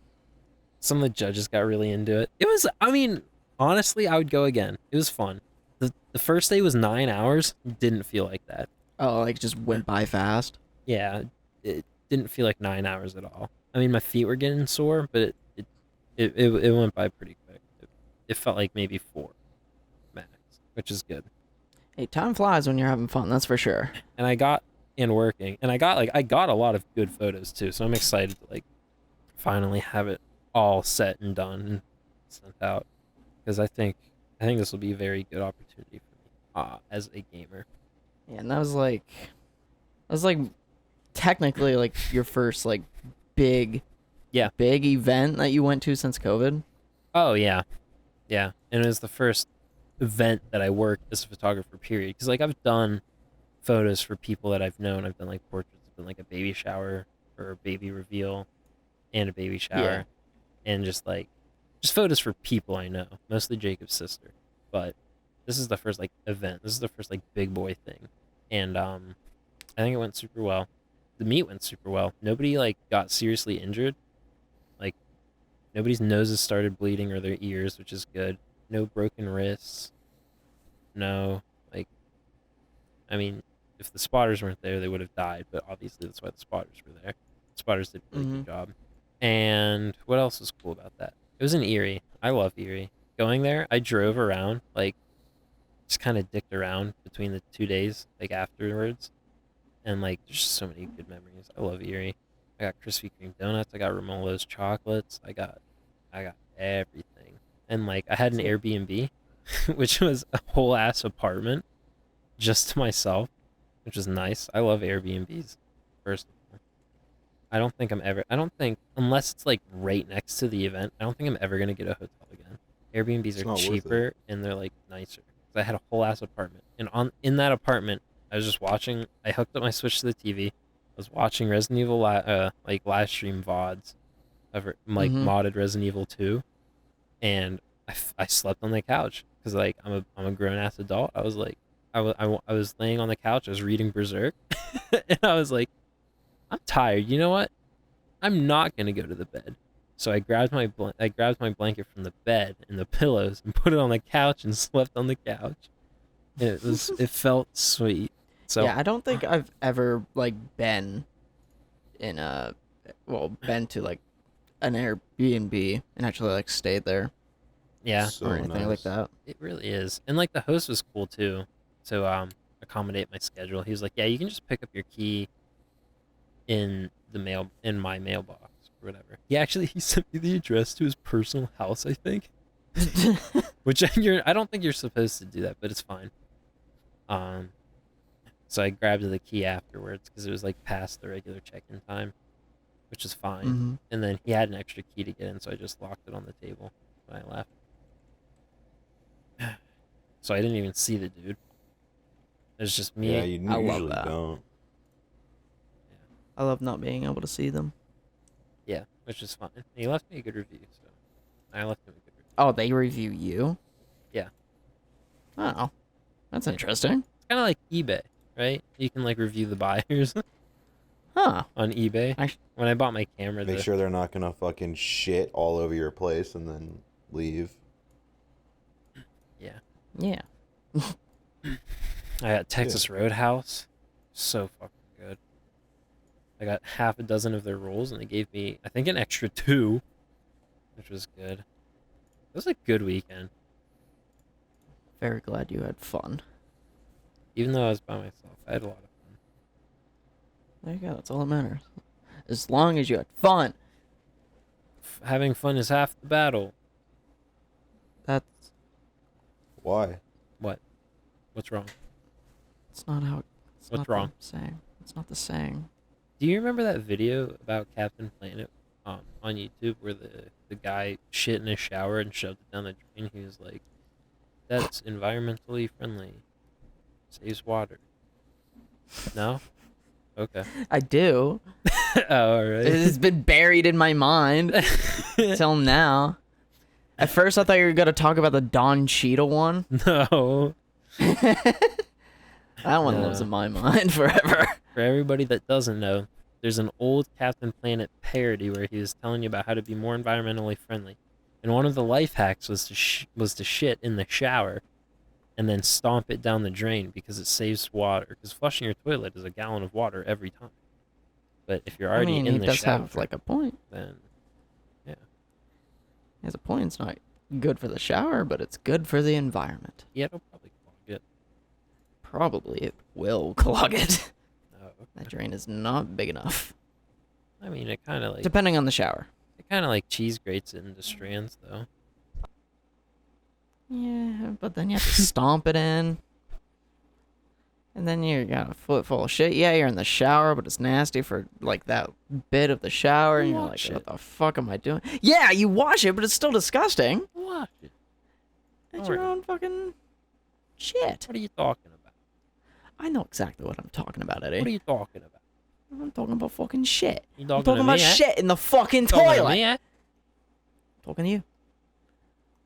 Some of the judges got really into it. It was, I mean, honestly, I would go again. It was fun. The first day was 9 hours. Didn't feel like that. Oh, like just went by fast. Yeah, it didn't feel like 9 hours at all. I mean, my feet were getting sore, but it went by pretty quick. It felt like maybe 4 max, which is good. Hey, time flies when you're having fun. That's for sure. And I got I got a lot of good photos too. So I'm excited to like finally have it all set and done and sent out, because I think this will be a very good opportunity for me as a gamer. Yeah, and that was like technically like your first like big event that you went to since COVID. Oh yeah, and it was the first event that I worked as a photographer. Period. Because like I've done photos for people that I've known. I've done like portraits. I've done like a baby shower or a baby reveal, and a baby shower, and just photos for people I know. Mostly Jacob's sister, but this is the first like event. This is the first like big boy thing, and I think it went super well. The meet went super well. Nobody like got seriously injured. Like nobody's noses started bleeding or their ears, which is good. No broken wrists. No, like, I mean, if the spotters weren't there, they would have died. But obviously, that's why the spotters were there. The spotters did a really good job. And what else was cool about that? It was in Erie. I love Erie. Going there, I drove around, like, just kind of dicked around between the 2 days, like afterwards, and like, there's just so many good memories. I love Erie. I got Krispy Kreme donuts. I got Romolo's chocolates. I got everything. And like, I had an Airbnb, which was a whole ass apartment just to myself, which was nice. I love Airbnbs. First of all, I don't think, unless it's like right next to the event, I don't think I'm ever gonna get a hotel again. Airbnbs It's are not worth it. cheaper and they're like nicer. 'Cause I had a whole ass apartment, and in that apartment, I was just watching. I hooked up my Switch to the TV. I was watching Resident Evil like live stream VODs of like modded Resident Evil 2, and I slept on the couch because like I'm a grown ass adult. I was like I was laying on the couch. I was reading Berserk, and I was like, I'm tired. You know what? I'm not gonna go to the bed. So I grabbed my blanket from the bed and the pillows and put it on the couch and slept on the couch. And it felt sweet. So yeah, I don't think I've ever like been to like an Airbnb and actually like stayed there yeah, So or anything like nice. that. it really is. And like the host was cool too, to accommodate my schedule. He was like, yeah, you can just pick up your key in my mailbox or whatever. He sent me the address to his personal house, I think. Which I don't think you're supposed to do that, but it's fine. So I grabbed the key afterwards because it was like past the regular check-in time, which is fine. And then he had an extra key to get in, so I just locked it on the table when I left. So I didn't even see the dude. It was just me. Yeah, you I love usually that. don't. I love not being able to see them. Yeah, which is fine. And he left me a good review, so I left him a good review. Oh, they review you? Yeah. Oh, that's interesting. It's kind of like eBay, right? You can like review the buyers Huh. on eBay. When I bought my camera, Make sure they're not gonna fucking shit all over your place and then leave. Yeah. Yeah. I got Texas Roadhouse. So fucking good. I got half a dozen of their rolls, and they gave me, I think, an extra 2, which was good. It was a good weekend. Very glad you had fun. Even though I was by myself, I had a lot of fun. There you go. That's all that matters. As long as you had fun. Having fun is half the battle. That's Why? What? What's wrong? it's not how. It's What's not wrong? The saying. It's not the saying. Do you remember that video about Captain Planet on YouTube where the guy shit in his shower and shoved it down the drain? He was like, "That's environmentally friendly. Saves water." No? Okay. I do. Oh, all right. It's been buried in my mind till now. At first, I thought you were gonna talk about the Don Cheadle one. No. That one lives in my mind forever. For everybody that doesn't know, there's an old Captain Planet parody where he was telling you about how to be more environmentally friendly, and one of the life hacks was to shit in the shower, and then stomp it down the drain because it saves water. Because flushing your toilet is a gallon of water every time. But if you're already in he the does shower, have like a point. then yeah, He has a point. It's not good for the shower, but it's good for the environment. it'll probably clog it. Probably it will clog it. Oh, okay. That drain is not big enough. I mean, it kind of like Depending on the shower. cheese grates it into strands, though. Yeah, but then you have to stomp it in. And then you got a foot full of shit. Yeah, you're in the shower, but it's nasty for like that bit of the shower. And you're like, Wash what it. the fuck am I doing? Yeah, you wash it, but it's still disgusting. Wash it. It's Don't your worry. own fucking shit. What are you talking about? I know exactly what I'm talking about, Eddie. What are you talking about? I'm talking about fucking shit. You I'm talking talking to about me, eh? shit in the fucking Talking to toilet. me, eh? Talking to you.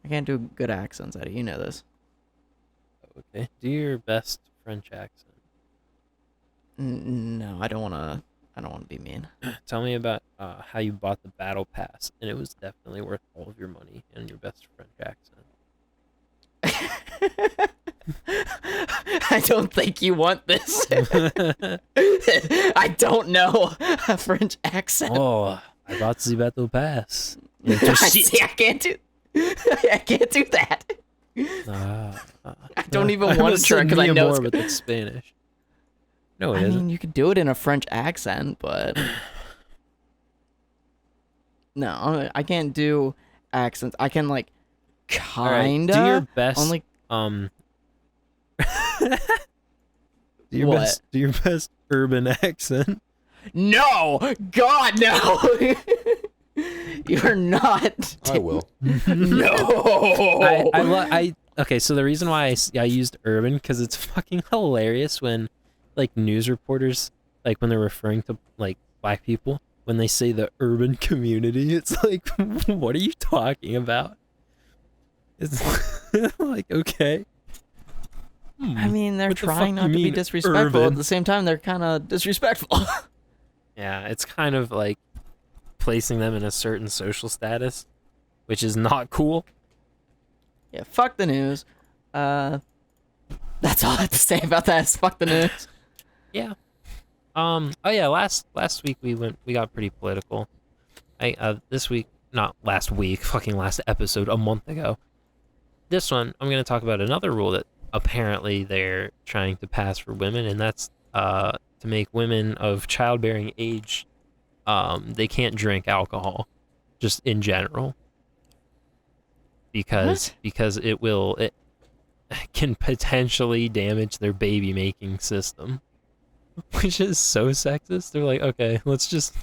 I can't do good accents, Eddie. You know this. Okay. Do your best French accent. No, I don't want to. I don't want to be mean. Tell me about how you bought the battle pass, and it was definitely worth all of your money and your best French accent. I don't think you want this. I don't know a French accent. Oh, I bought the battle pass. See, I can't do. I can't do that. I don't even want to try because I know it's. more, but it's Spanish. No, it I isn't. mean, you could do it in a French accent, but no, I can't do accents. I can like All right, kinda. do your best. Only What? Do your best urban accent. no, God no. You're not. I will. No. Okay, so the reason why I used urban because it's fucking hilarious when like news reporters like when they're referring to like black people when they say the urban community, it's like what are you talking about? It's like okay. I mean, they're What the trying fuck not you to be mean, disrespectful. urban? At the same time, they're kind of disrespectful. Yeah, it's kind of like placing them in a certain social status, which is not cool. Yeah, fuck the news. That's all I have to say about that. Is fuck the news. Yeah. Oh yeah. Last week we got pretty political. This week, not last week, fucking last episode, a month ago. This one, I'm gonna talk about another rule that apparently they're trying to pass for women, and that's to make women of childbearing age, they can't drink alcohol, just in general. Because it can potentially damage their baby making system, which is so sexist. They're like, okay, let's just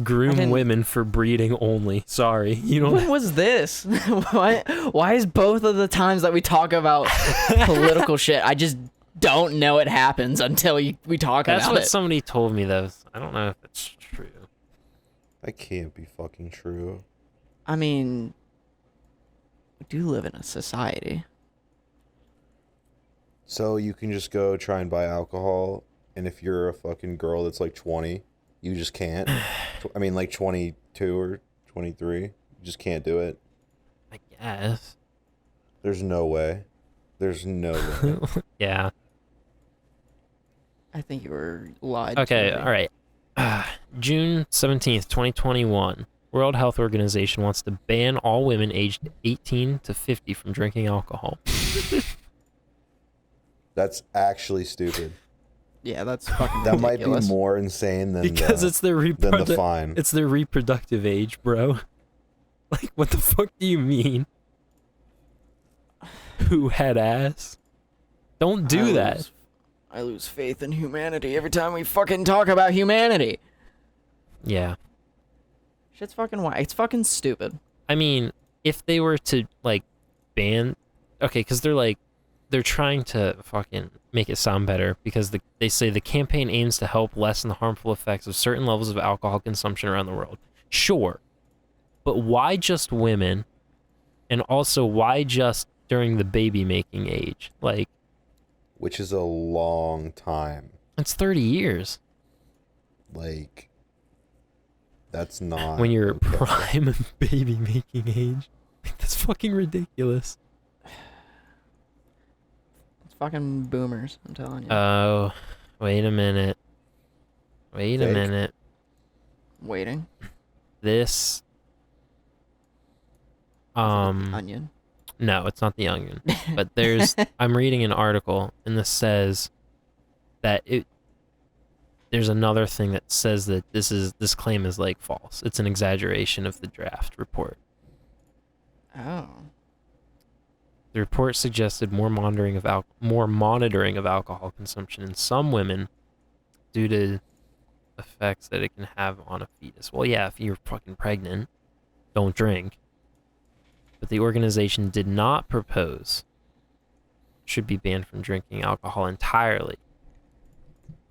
groom women for breeding only. Sorry, you don't. When was this? Why is both of the times that we talk about political shit, I just don't know it happens until we talk That's about what it. somebody told me though. I don't know if it's true. That can't be fucking true. I mean, we do live in a society. So you can just go try and buy alcohol, and if you're a fucking girl that's like 20, you just can't. I mean, like 22 or 23, you just can't do it. I guess. There's no way. There's no way. Yeah. I think you were lied Okay, to. all right. June 17th, 2021. World Health Organization wants to ban all women aged 18 to 50 from drinking alcohol. That's actually stupid. Yeah, that's fucking That ridiculous. might be more insane than Because it's their than the fine. It's their reproductive age, bro. Like, what the fuck do you mean? Who had ass? Don't do that. I lose faith in humanity every time we fucking talk about humanity. Yeah. Shit's fucking whack. It's fucking stupid. I mean, if they were to, like, ban... Okay, because they're trying to fucking make it sound better, because they say the campaign aims to help lessen the harmful effects of certain levels of alcohol consumption around the world. Sure. But why just women? And also, why just during the baby-making age? Like... Which is a long time. It's 30 years. Like... That's not... When you're okay. prime baby-making age. That's fucking ridiculous. It's fucking boomers, I'm telling you. Oh, wait a minute. Wait a Fake. minute. Waiting. This... Onion. No, it's not the Onion. But I'm reading an article, and this says that there's another thing that says that this claim is, like, false. It's an exaggeration of the draft report. Oh. The report suggested more monitoring of alcohol consumption in some women due to effects that it can have on a fetus. Well, yeah, if you're fucking pregnant, don't drink. But the organization did not propose should be banned from drinking alcohol entirely.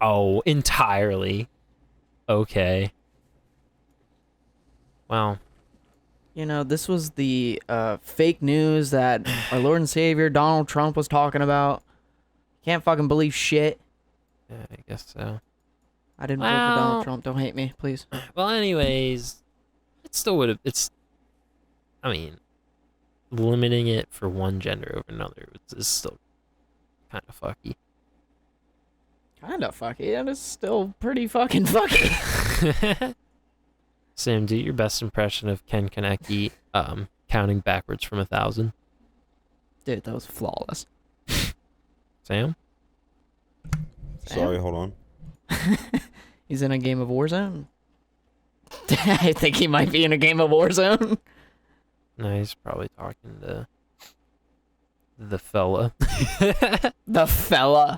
Oh, entirely. Okay. Well. You know, this was the fake news that our Lord and Savior Donald Trump was talking about. Can't fucking believe shit. Yeah, I guess so. I didn't vote for Donald Trump. Don't hate me, please. Well, anyways, it still would have... I mean, limiting it for one gender over another is still kind of fucky. Kind of fucky. It is still pretty fucking fucky. Sam, do your best impression of Ken Kaneki counting backwards from 1,000. Dude, that was flawless. Sam? Sorry, hold on. He's in a game of Warzone? I think he might be in a game of Warzone. No, he's probably talking to the fella. The fella.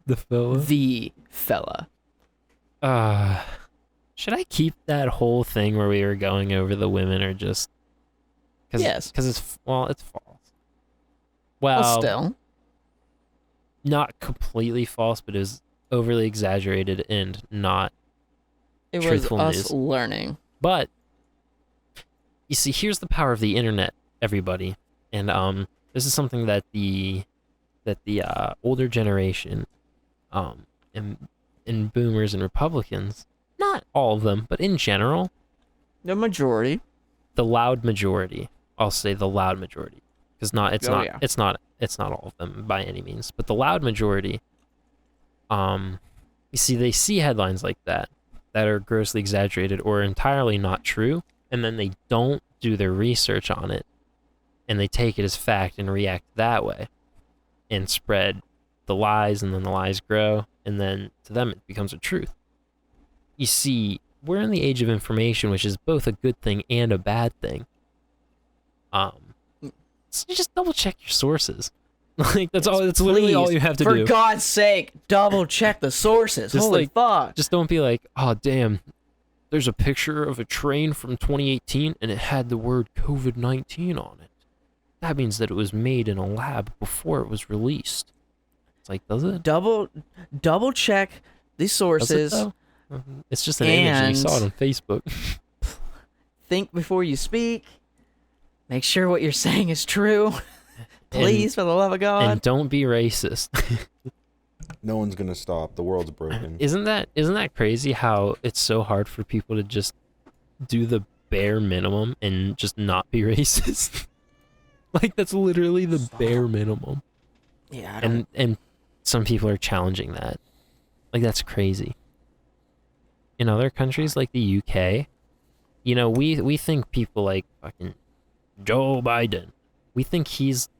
The fella? The fella. Should I keep that whole thing where we were going over the women, or just... Yes. Because it's false. Well, Still. Not completely false, but it was overly exaggerated and not It was truthful us news. learning. But, you see, here's the power of the internet, everybody. And this is something that the older generation, and boomers and Republicans, not all of them, but in general, The majority. the loud majority. I'll say the loud majority, because it's not all of them by any means, but the loud majority. You see, they see headlines like that are grossly exaggerated or entirely not true, and then they don't do their research on it, and they take it as fact and react that way, and spread the lies, and then the lies grow, and then to them it becomes a truth. You see, we're in the age of information, which is both a good thing and a bad thing. So you just double check your sources. Like, that's all. That's literally all you have to do. For God's sake, double check the sources. Just Holy like- fuck. Just don't be like, oh damn, there's a picture of a train from 2018 and it had the word COVID-19 on it. That means that it was made in a lab before it was released. It's like, does it? Double check the Does it, sources. though? It's just an image and you saw it on Facebook. Think before you speak. Make sure what you're saying is true. Please, for the love of God. And don't be racist. No one's gonna stop. The world's broken. Isn't that crazy how it's so hard for people to just do the bare minimum and just not be racist? Like, that's literally the bare minimum. Yeah, I don't... And some people are challenging that. Like, that's crazy. In other countries like the UK, you know, we think people like fucking Joe Biden. We think he's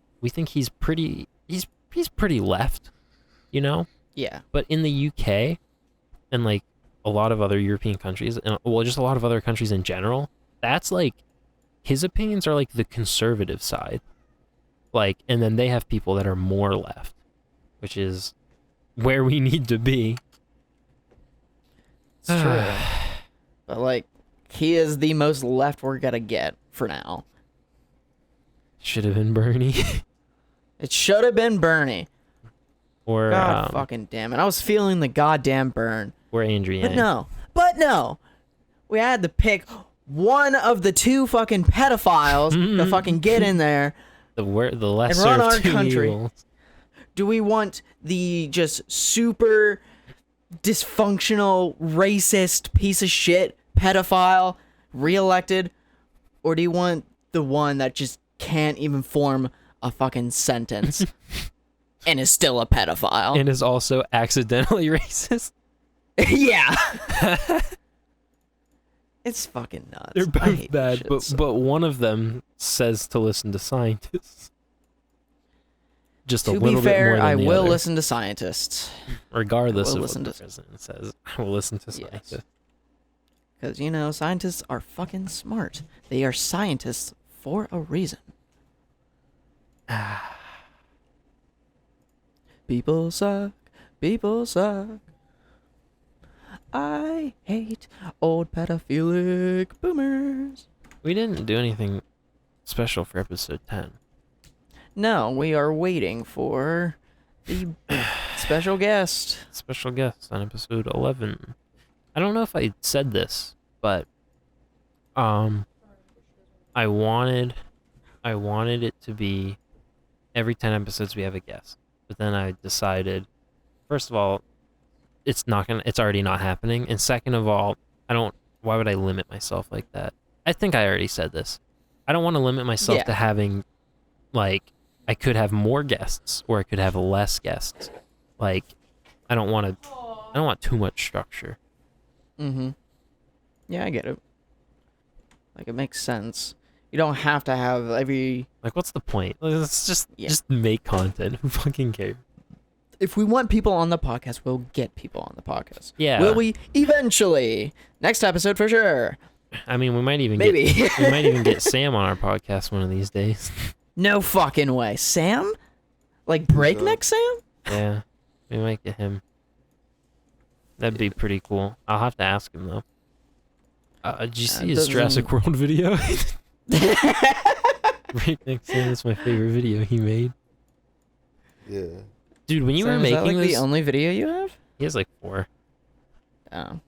pretty Turkey's pretty left, you know? Yeah. But in the UK and like a lot of other European countries, and well, just a lot of other countries in general, that's like his opinions are like the conservative side. Like, and then they have people that are more left, which is where we need to be. It's true. But like, he is the most left we're gonna get for now. Should have been Bernie. It should have been Bernie. Or God fucking damn it. I was feeling the goddamn burn. or Andrew Yang. But no. We had to pick one of the two fucking pedophiles to fucking get in there. The lesser run of our two country. evils. Do we want the just super dysfunctional, racist piece of shit pedophile reelected? Or do you want the one that just can't even form a fucking sentence and is still a pedophile? And is also accidentally racist. Yeah. It's fucking nuts. They're I both hate this bad, shit but one of them says to listen to scientists. Just a To little be fair, bit more than I the will other. listen to scientists. Regardless I will of listen what the to- president says. I will listen to Yes. scientists. Because, you know, scientists are fucking smart. They are scientists for a reason. People suck. People suck. I hate old pedophilic boomers. We didn't do anything special for episode 10. No, we are waiting for the special guest. Special guest on episode 11. I don't know if I said this, but I wanted it to be every 10 episodes we have a guest. But then I decided, first of all, it's already not happening, and second of all, why would I limit myself like that? I think I already said this. I don't want to limit myself to having, like, I could have more guests or I could have less guests. Like, I don't want too much structure. Mm-hmm. Yeah, I get it. Like, it makes sense. You don't have to have every... Like, what's the point? Let's just Yeah. just make content. Who fucking cares? If we want people on the podcast, we'll get people on the podcast. Yeah. Will we? Eventually. Next episode for sure. I mean, we might even Maybe. get Sam on our podcast one of these days. No fucking way. Sam? Like BreakNeckSam? Yeah, we might get him. That'd be pretty cool. I'll have to ask him though. Did you see his doesn't- Jurassic World video? BreakNeckSam is my favorite video he made. Yeah. Dude, when you were Sam, is that making like this, the only video you have? he has like 4. Oh.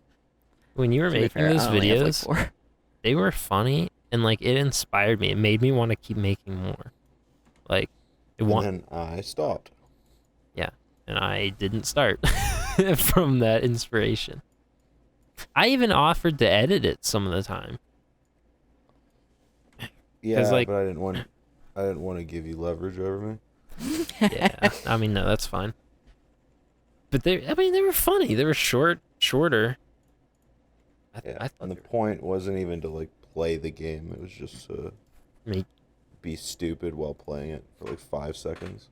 When you were To be making fair, those I only have, like, videos, 4. they were funny and like it inspired me. It made me want to keep making more. Like, And then I stopped. Yeah, and I didn't start from that inspiration. I even offered to edit it some of the time. Yeah, like- but I didn't want to give you leverage over me. Yeah, I mean, no, that's fine. But they were funny. They were shorter. Yeah. I thought And the they were point wasn't even to like play the game. It was just to me. be stupid while playing it for like 5 seconds.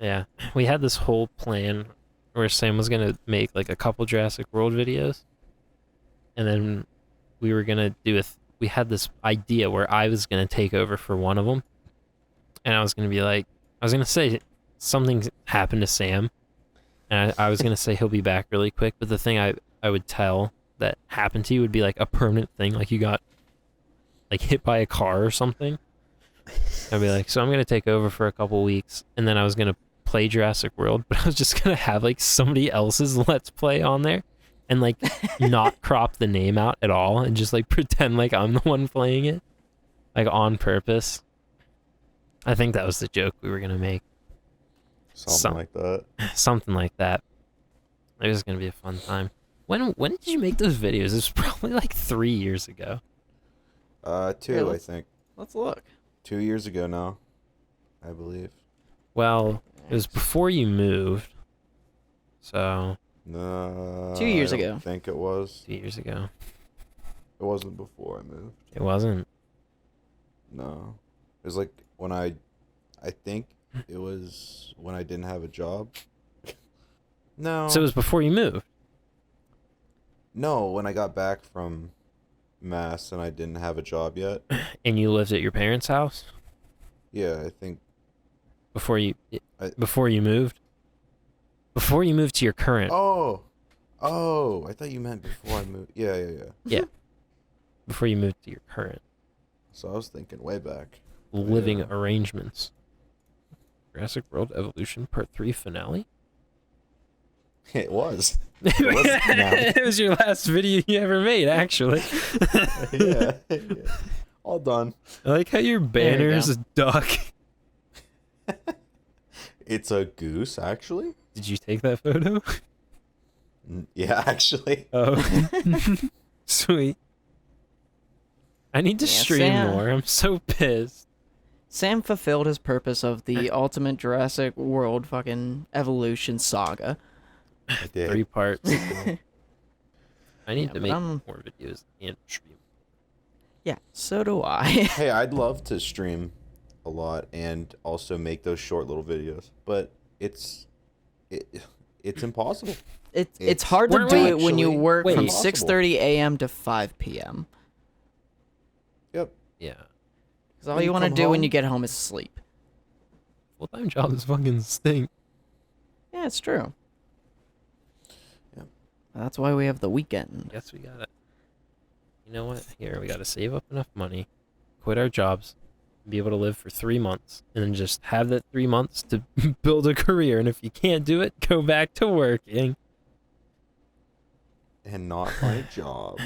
Yeah, we had this whole plan where Sam was gonna make like a couple Jurassic World videos, and then we were gonna do we had this idea where I was gonna take over for one of them, and I was gonna say something happened to Sam, and I was gonna say he'll be back really quick, but the thing I would tell that happened to you would be like a permanent thing, like you got like hit by a car or something. I'd be like, so I'm gonna take over for a couple weeks, and then I was gonna play Jurassic World, but I was just gonna have like somebody else's Let's Play on there, and like not crop the name out at all, and just like pretend like I'm the one playing it, like on purpose. I think that was the joke we were gonna make. Something like that. Something like that. It was gonna be a fun time. When did you make those videos? It was probably like 3 years ago. 2, Here, I let's- think. Let's look. 2 years ago now, I believe. Well, it was before you moved, so No. 2 years I don't ago. think it was. 2 years ago. It wasn't before I moved. It wasn't. No. It was like when I think It was when I didn't have a job. No. So it was before you moved. No, when I got back from Mass and I didn't have a job yet. And you lived at your parents' house Yeah, I think. before you I- before you moved? Before you moved to your current. Oh, I thought you meant before I moved. Yeah. Yeah. Before you moved to your current So I was thinking way back. living Yeah. arrangements. Jurassic World Evolution Part 3 finale? It was. It was a finale. It was your last video you ever made, actually. Yeah. All done. I like how your banner is a duck. It's a goose, actually. Did you take that photo? Yeah, actually. Oh. Sweet. I need to Yeah, stream Sam. more. I'm so pissed. Sam fulfilled his purpose of the ultimate Jurassic World fucking evolution saga. I did. 3 parts. I need Yeah, to but make I'm- more videos and stream. Yeah, so do I. Hey, I'd love to stream a lot and also make those short little videos, but it's impossible. It's hard to Wait, do wait, it when you actually work from impossible. 6:30 a.m. to 5 p.m. Yep. Yeah. Because all When you you want to come do when home- you get home is sleep. Full-time jobs fucking stink. Yeah, it's true. Yep. That's why we have the weekend. Guess we gotta. You know what? Here, we gotta save up enough money, quit our jobs, be able to live for 3 months, and then just have that 3 months to build a career. And if you can't do it, go back to working. And not my job.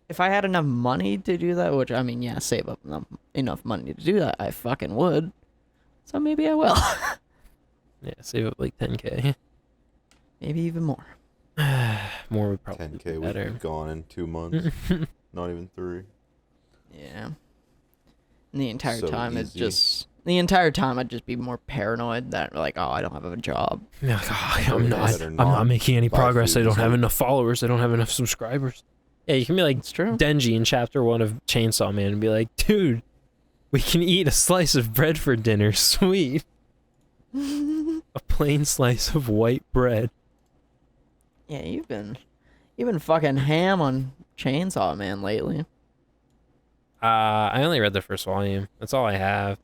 If I had enough money to do that, which I mean, yeah, save up enough money to do that, I fucking would. So maybe I will. Yeah, save up like 10K. Maybe even more. More would probably 10K be would better. be gone in 2 months. Not even 3. Yeah. And the entire So time it's easy. just the entire time I'd just be more paranoid that like, oh, I don't have a job. Yeah, like, oh, Or I'm guys that are not making any buy progress. food I don't is have like- enough followers. I don't have enough subscribers. Yeah, you can be like It's true. Denji in Chapter 1 of Chainsaw Man and be like, dude, we can eat a slice of bread for dinner. Sweet. A plain slice of white bread. Yeah, you've been fucking ham on Chainsaw Man lately. I only read the first volume. That's all I have.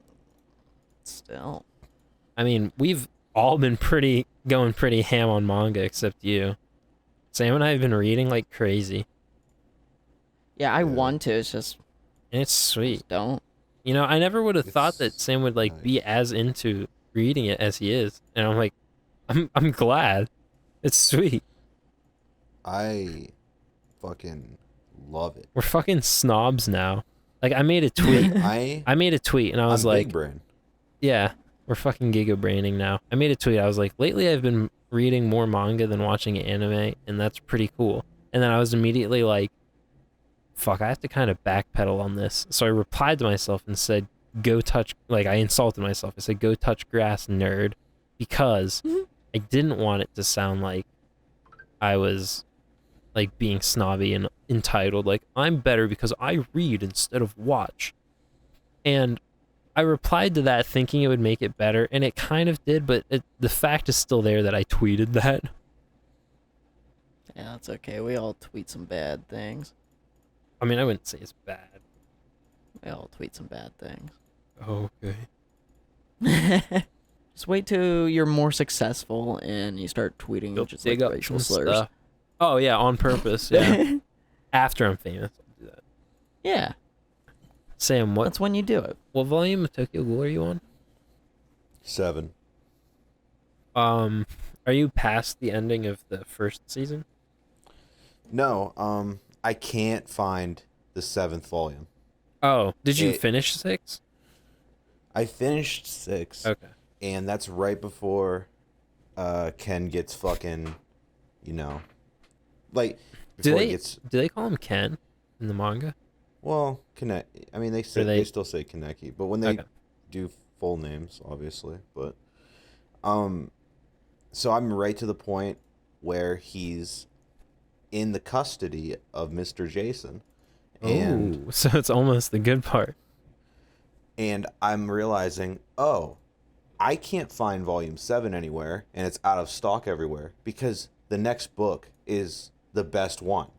Still. I mean, we've all been going pretty ham on manga except you. Sam and I have been reading like crazy. Yeah, I Yeah. want to. It's just And it's sweet. just don't. You know, I never would have thought that It's Sam would like be nice. as into reading it as he is. And I'm like, I'm glad. It's sweet. I fucking love it. We're fucking snobs now. Like I made a tweet. I made a tweet and I was I'm like, big brain. yeah, we're fucking giga-braining now. I made a tweet. I was like, lately I've been reading more manga than watching anime, and that's pretty cool. And then I was immediately like, fuck, I have to kind of backpedal on this. So I replied to myself and said, go touch, like I insulted myself. I said, go touch grass, nerd, because I didn't want it to sound like I was like being snobby and entitled, like I'm better because I read instead of watch. And I replied to that thinking it would make it better, and it kind of did, but the fact is still there that I tweeted that. Yeah, it's okay. We all tweet some bad things. I mean, I wouldn't say it's bad. We all tweet some bad things. Okay. Just wait till you're more successful and you start tweeting Go just dig like up racial some slurs. stuff. Oh, yeah, on purpose, yeah. After I'm famous, I'll do that. Yeah, Sam, what that's when you do it. volume of Tokyo Ghoul are you on? 7. Are you past the ending of the first season? No, I can't find the 7th volume. Oh, did you It- finish 6? I finished 6, Okay. and that's right before Ken gets fucking, you know, like Do before he they gets do they call him Ken in the manga? well, I mean, they say they- they still say Kaneki, but when they Okay. do full names, obviously, but so I'm right to the point where he's in the custody of Mr. Jason, and Ooh, so it's almost the good part. I'm realizing, oh, I can't find volume 7 anywhere, and it's out of stock everywhere because the next book is the best one.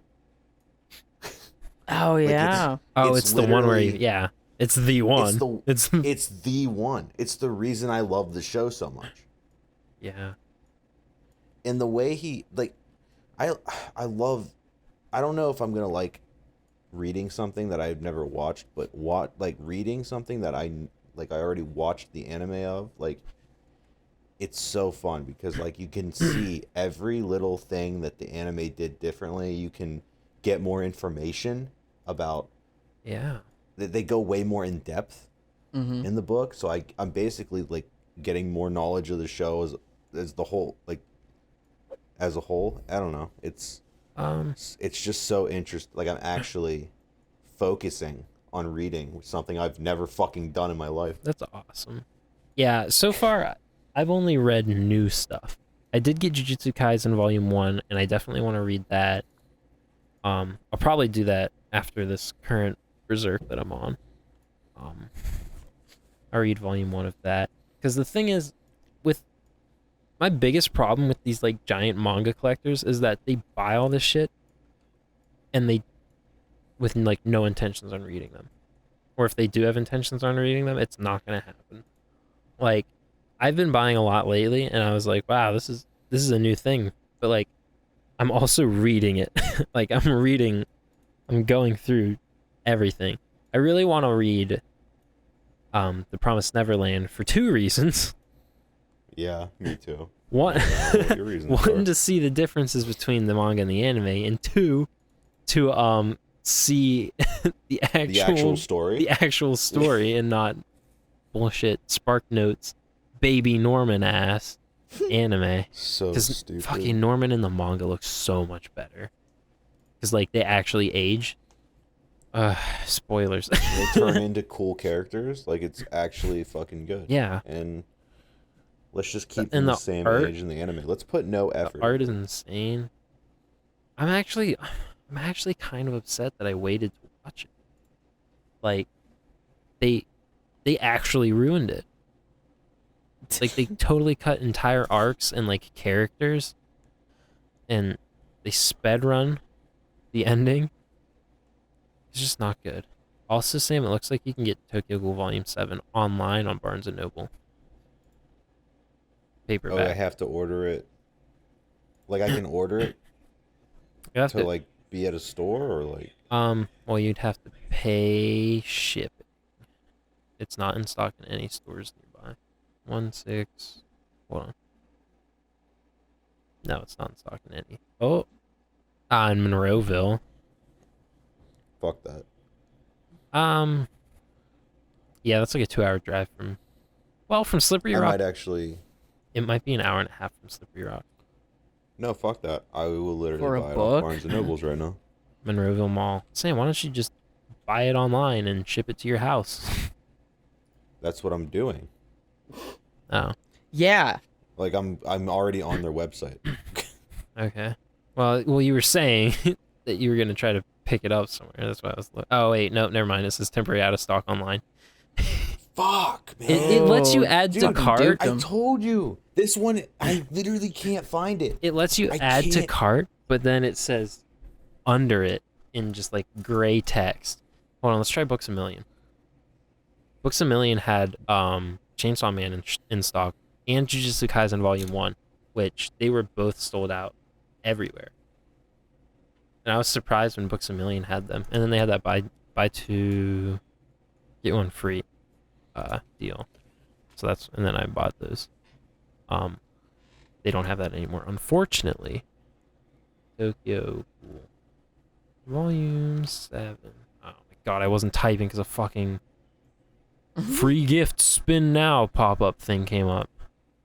Oh yeah. It's the one where it's the one. It's the one. It's the reason I love the show so much. Yeah. And the way he I love. I don't know if I'm gonna like reading something that I've never watched, but reading something that I already watched the anime of. Like, it's so fun because like you can see every little thing that the anime did differently. You can get more information about. Yeah. They go way more in depth in the book, so I'm basically like getting more knowledge of the show as the whole, like as a whole. I don't know. It's just so interesting. Like, I'm actually focusing on reading something I've never fucking done in my life. That's awesome. Yeah, so far I've only read new stuff. I did get Jujutsu Kaisen Volume 1, and I definitely want to read that. I'll probably do that after this current Berserk that I'm on. I'll read Volume 1 of that. Because the thing is, with my biggest problem with these like giant manga collectors is that they buy all this shit and they with like no intentions on reading them. Or if they do have intentions on reading them, it's not gonna happen. Like, I've been buying a lot lately and I was like, wow, this is a new thing. But like, I'm also reading it. Like, I'm going through everything. I really want to read The Promise Neverland for 2 reasons. Yeah, me too. One, Your reasons one are. to see the differences between the manga and the anime, and 2, to see the actual story and not bullshit Spark Notes baby Norman ass anime. So Because stupid. fucking Norman in the manga looks so much better. Because like they actually age. Spoilers. They turn into cool characters. Like, it's actually fucking good. Yeah. And let's just keep And them the the same art- age in the anime. Let's put no effort. The art is insane. I'm actually kind of upset that I waited to watch it. Like, they actually ruined it. Like, they totally cut entire arcs and like characters, and they sped run the ending. It's just not good. Also, Sam, it looks like you can get Tokyo Ghoul Volume 7 online on Barnes & Noble. Oh, Paperback. I have to order it. Like, I can order it You have to like be at a store, or like. well, you'd have to pay shipping. It's not in stock in any stores nearby. 1-6. Hold on. No, it's not in stock in any. Oh. In Monroeville. Fuck that. Yeah, that's like a 2-hour drive from Slippery I Rock. might actually. It might be an hour and a half from Slippery Rock. No, fuck that. I will For literally a buy it book? off Barnes and Nobles right now. Monroeville Mall. Sam, why don't you just buy it online and ship it to your house? That's what I'm doing. Oh, Yeah. Like, I'm already on their website. okay. Well, you were saying that you were gonna try to pick it up somewhere. That's why I was. Oh wait, no, never mind. This is temporary out of stock online. Fuck, man. It lets you Oh, add to dude, cart. I told you. This one, I literally can't find it. It lets you I add to can't- cart, but then it says under it in just like gray text. Hold on, let's try Books A Million. Books A Million had Chainsaw Man in stock and Jujutsu Kaisen Volume 1, which they were both sold out everywhere. And I was surprised when Books A Million had them. And then they had that buy 2 get 1 free deal. And then I bought those. They don't have that anymore, unfortunately. Tokyo Ghoul Volume 7. Oh my god, I wasn't typing because a fucking free gift spin now pop-up thing came up.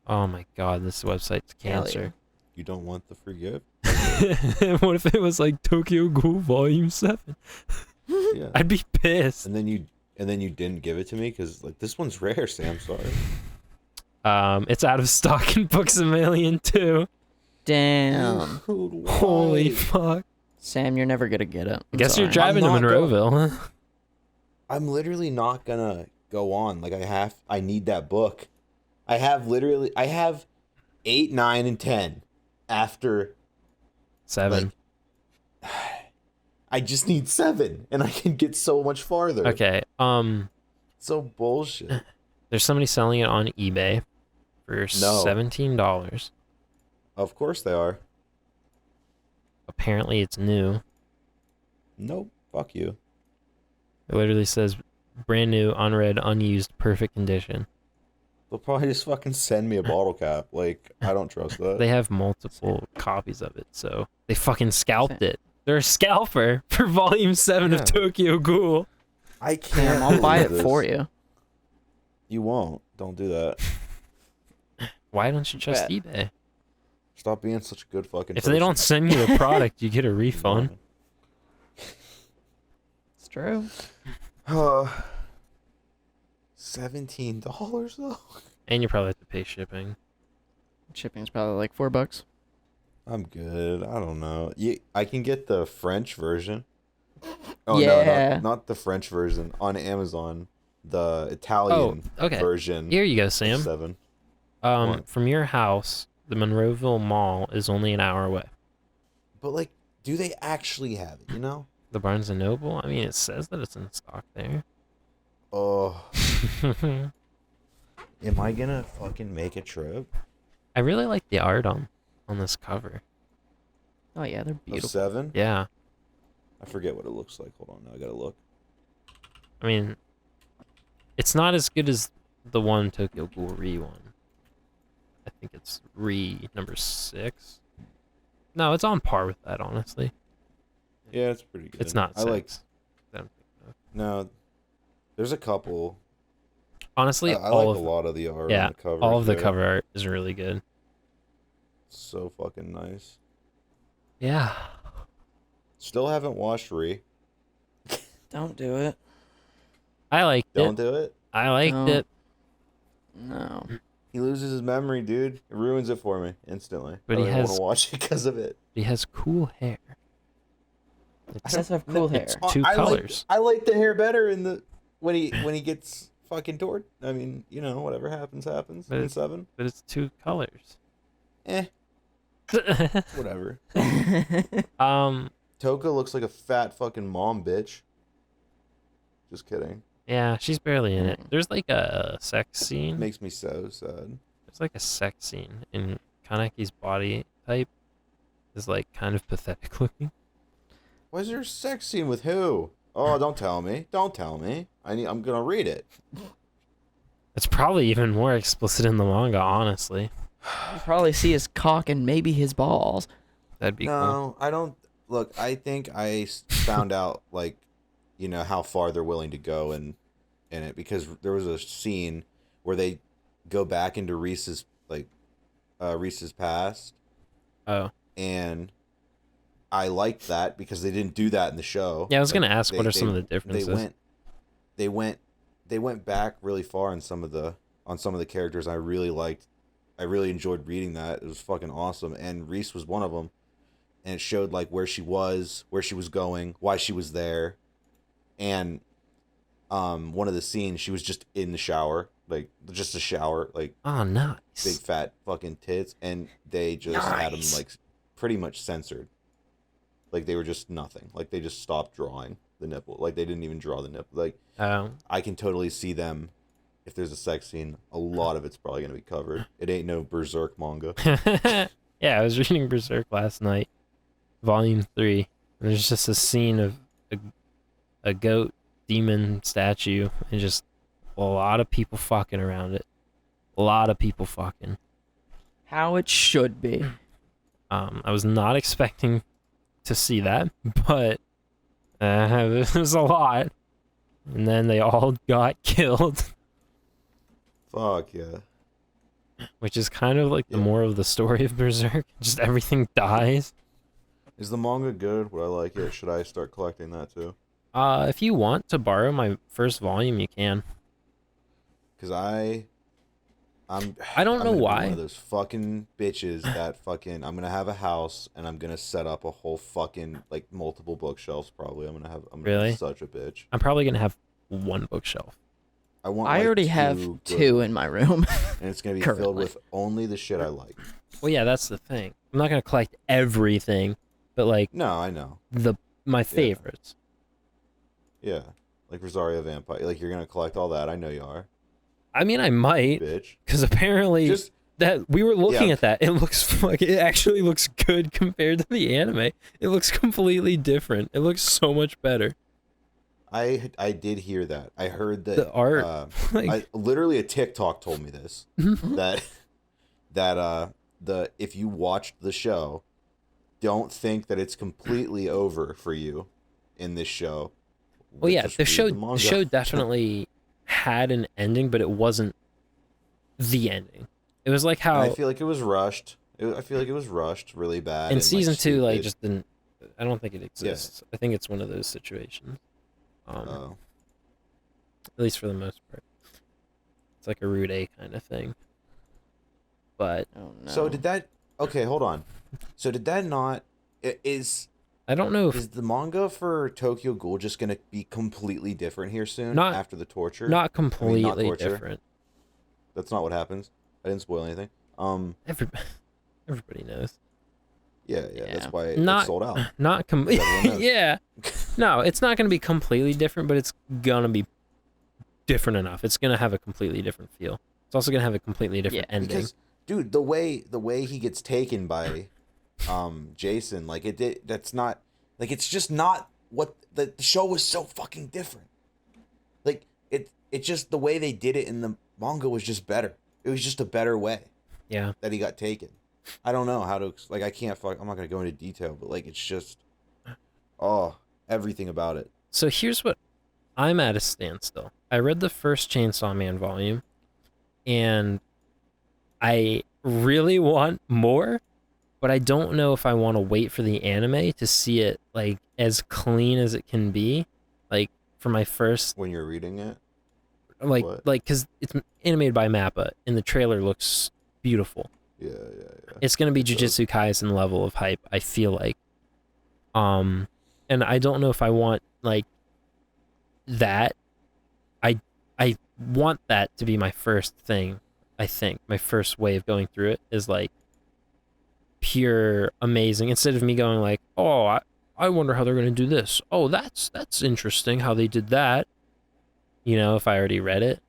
Oh my god, this website's cancer. You don't want the free gift? What if it was like Tokyo Ghoul Volume 7? Yeah. I'd be pissed. And then you didn't give it to me because like this one's rare, Sam. Sorry. It's out of stock in Books A Million too. Damn. Dude, why? Holy fuck. Sam, you're never gonna get it. I guess you're sorry. driving to I'm not Monroeville, huh? I'm literally not gonna go on. Like, I need that book. I have 8, 9, and 10 after 7. like I just need 7 and I can get so much farther. Okay. So bullshit. There's somebody selling it on eBay for $17. Of course they are. Apparently it's new. Nope. Fuck you. It literally says brand new, unread, unused, perfect condition. They'll probably just fucking send me a bottle cap. Like, I don't trust that. They have multiple copies of it, so they fucking scalped it. They're a scalper for Volume 7 of Tokyo Ghoul. I can't. Damn, I'll buy it believe for this. you. You won't. Don't do that. Why don't you trust Bet. eBay? Stop being such a good fucking If person. they don't send you the product, you get a refund. It's true. $17 though. And you probably have to pay shipping. Shipping's probably like $4. I'm good. I don't know. I can get the French version. Oh Yeah. no, not the French version on Amazon. The Italian okay. version. Here you go, Sam. 7. What? From your house, the Monroeville Mall is only an hour away. But like, do they actually have it? You know? The Barnes & Noble? I mean, it says that it's in stock there. Oh, am I gonna fucking make a trip? I really like the art on this cover. Oh yeah, they're Of beautiful. 7? Yeah. I forget what it looks like. Hold on, now I gotta look. I mean, it's not as good as the one Tokyo Ghoul Re one. I think it's Re number 6. No, it's on par with that, honestly. Yeah, it's pretty good. It's not I 6. like. I don't think so. No, there's a couple. Honestly, I all like of a lot of the art yeah, on the cover. all of the yeah. cover art is really good. So fucking nice. Yeah. Still haven't watched Re. Don't do it. I liked Don't it. do it. I liked No. it. No. He loses his memory, dude. It ruins it for me instantly. But I he don't want has- to watch it because of it. He has cool hair. He does have cool hair. It's two colors. I like the hair better in the when he gets fucking toward. I mean, you know, whatever happens But in it- 7. But it's 2 colors. Whatever. um, Toka looks like a fat fucking mom bitch. Just kidding. yeah, she's barely in it. There's like a sex scene. Makes me so sad. There's like a sex scene, and Kaneki's body type is like kind of pathetic looking. Why is there a sex scene with who? Oh, don't tell me. Don't tell me. I'm gonna read it. It's probably even more explicit in the manga, honestly. You probably see his cock and maybe his balls. That'd be cool. No, I don't. Look, I think I found out, like, you know, how far they're willing to go in it, because there was a scene where they go back into Reese's past, Oh, and I liked that because they didn't do that in the show. yeah. I was Like, gonna ask, what are some of the differences? They went back really far on some of the characters I really liked. I really enjoyed reading that. It was fucking awesome. And Reese was one of them. And it showed like where she was going, why she was there. And one of the scenes, she was just in the shower, like just a shower, like Oh, nice. big fat fucking tits, and they just had them Nice. like pretty much censored. Like they were just nothing. Like they just stopped drawing the nipple. Like they didn't even draw the nipple. Like I can totally see them. If there's a sex scene, a lot of it's probably gonna be covered. It ain't no Berserk manga. Yeah, I was reading Berserk last night, Volume 3. And there's just a scene of a goat demon statue and just a lot of people fucking around it. A lot of people fucking. How it should be. I was not expecting to see that, but it was a lot. And then they all got killed, Fuck yeah. which is kind of like the Yeah. moral of the story of Berserk. Just everything dies. Is the manga good? Would I like it? Should I start collecting that too? If you want to borrow my first volume, you can. Because I don't know gonna be why. One of those fucking bitches that fucking I'm gonna have a house and I'm gonna set up a whole fucking like multiple bookshelves. Probably I'm gonna Really? be such a bitch. I'm probably gonna have one bookshelf. I want. I like, already have good 2 in my room. and it's gonna be currently. filled with only the shit I like. Well, yeah, that's the thing. I'm not gonna collect everything, but like No, I know. my favorites. Yeah, like Rosario Vampire. Like you're gonna collect all that. I know you are, I mean, I might, bitch. because apparently Just that we were looking Yeah. at that. It looks like it actually looks good compared to the anime. It looks completely different. It looks so much better. I did hear that. I heard that The art, like, literally a TikTok told me this that if you watched the show, don't think that it's completely over for you in this show. well, yeah, Just the read show manga. definitely had an ending, but it wasn't the ending. It was like And how I feel like it was rushed. I feel like it was rushed really bad. in and, season 2, like, stupid. just didn't. I don't think it exists. I think it's one of those situations. Oh. At least for the most part. It's like a Route A kind of thing. But Oh no. So did that? Okay, hold on. So did that not? Is I don't know if is the manga for Tokyo Ghoul just gonna be completely different here soon? Not- after the torture. not completely torture. different. That's not what happens. I didn't spoil anything. Everybody knows. Yeah. That's why it's Not sold out. Not Everyone knows. yeah. No, it's not going to be completely different, but it's going to be different enough. It's going to have a completely different feel. It's also going to have a completely different ending. Because, dude, the way he gets taken by, Jason, like that's not, like it's just not what the show was so fucking different. Like it's just the way they did it in the manga was just better. It was just a better way Yeah. that he got taken. I don't know how to like. I'm not gonna go into detail, but like it's just, everything about it. So here's what I'm at a standstill. I read the first Chainsaw Man volume, and I really want more, but I don't know if I want to wait for the anime to see it like as clean as it can be, like for my first When you're reading it, like What? because it's animated by Mappa, and the trailer looks beautiful. yeah. It's gonna be It does. Jujutsu Kaisen level of hype, I feel like. And I don't know if I want like that. I want that to be my first thing. I think my first way of going through it is like pure amazing, instead of me going like, oh, I wonder how they're gonna do this. Oh, that's interesting how they did that. You know, if I already read it,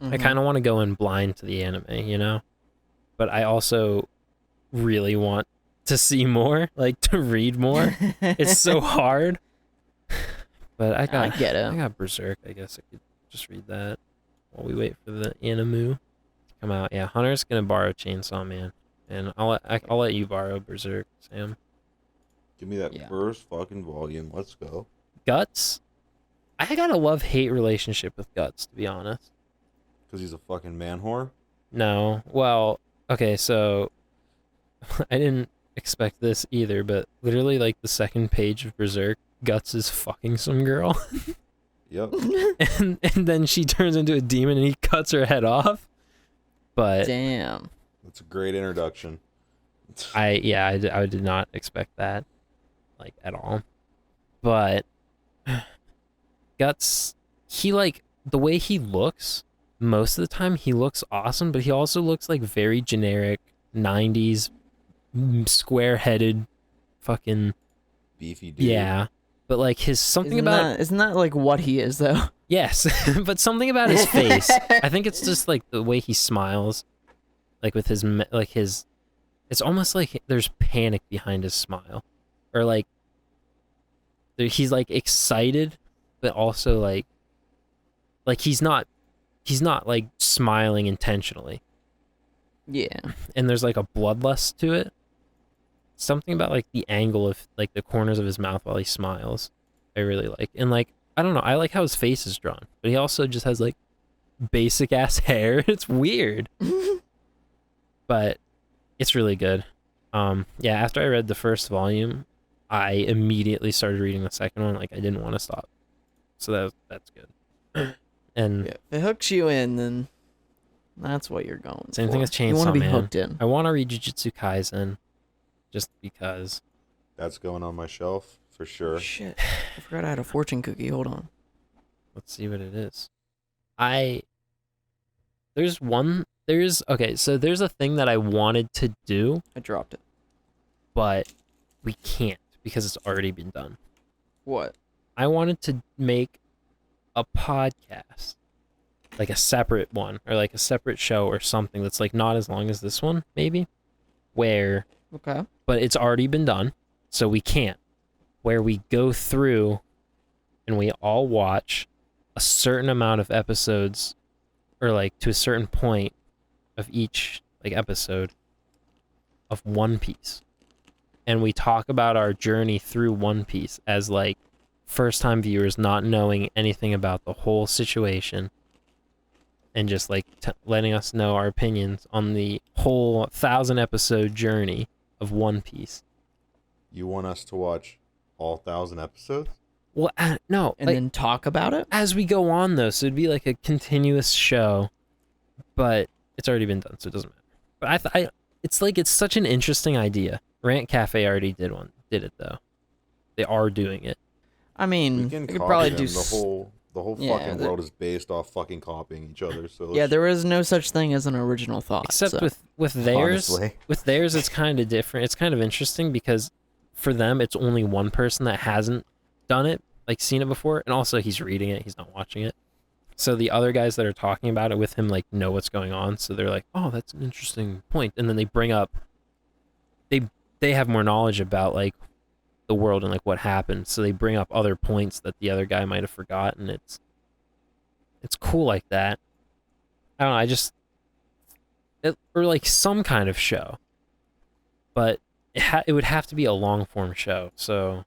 I kind of want to go in blind to the anime, you know? But I also really want to see more, like to read more. It's so hard. But I get it. I got Berserk. I guess I could just read that while we wait for the anime to come out. Yeah, Hunter's gonna borrow Chainsaw Man, and I'll let you borrow Berserk, Sam. Give me that Yeah. first fucking volume. Let's go. Guts. I got a love-hate relationship with Guts, to be honest. Because he's a fucking man whore. No. Well, okay, so I didn't expect this either, but literally like the second page of Berserk, Guts is fucking some girl. Yep. and then she turns into a demon and he cuts her head off. But Damn. That's a great introduction. I did not expect that, like, at all. But Guts, he, like, the way he looks, most of the time he looks awesome, but he also looks like very generic 90s square-headed fucking Beefy dude. yeah. But like his something Isn't about that, isn't that like what he is though? yes, but something about his face. I think it's just like the way he smiles, like with his it's almost like there's panic behind his smile, or like he's like excited, but also like he's not like smiling intentionally, Yeah. and there's like a bloodlust to it. Something about like the angle of like the corners of his mouth while he smiles, I really like. And like, I don't know, I like how his face is drawn, but he also just has like basic ass hair. It's weird, but it's really good. Yeah, after I read the first volume, I immediately started reading the second one. Like I didn't want to stop, so that's good. And Yeah. If it hooks you in, then that's what you're going same for. thing as You want Chainsaw to be Man. hooked in. I want to read Jujutsu Kaisen, just because. That's going on my shelf for sure. Shit. I forgot I had a fortune cookie. Hold on. Let's see what it is. there's a thing that I wanted to do, I dropped it. but we can't because it's already been done. What? I wanted to make a podcast, like a separate one, or like a separate show or something that's like not as long as this one, maybe, where, Okay. but it's already been done, so we can't, where we go through and we all watch a certain amount of episodes, or like to a certain point of each like episode of One Piece. And we talk about our journey through One Piece as like first-time viewers not knowing anything about the whole situation, and just like letting us know our opinions on the whole 1,000-episode journey of One Piece. You want us to watch all 1,000 episodes? Well, no, And like, then talk about it? as we go on though, so it'd be like a continuous show, but it's already been done, so it doesn't matter. But it's such an interesting idea. Rant Cafe already did it though. They are doing it. I mean, We can we could copy probably them. do... The whole Yeah, fucking world is based off fucking copying each other. So Yeah, there is no such thing as an original thought. Except so. with theirs, Honestly. it's kind of different. It's kind of interesting because for them, it's only one person that hasn't done it, like seen it before, and also he's reading it, he's not watching it. So the other guys that are talking about it with him like know what's going on, so they're like, "Oh, that's an interesting point," and then they bring up, they have more knowledge about like the world and like what happened, so they bring up other points that the other guy might have forgotten. It's cool like that. I don't know. Or like some kind of show, but it would have to be a long form show. So,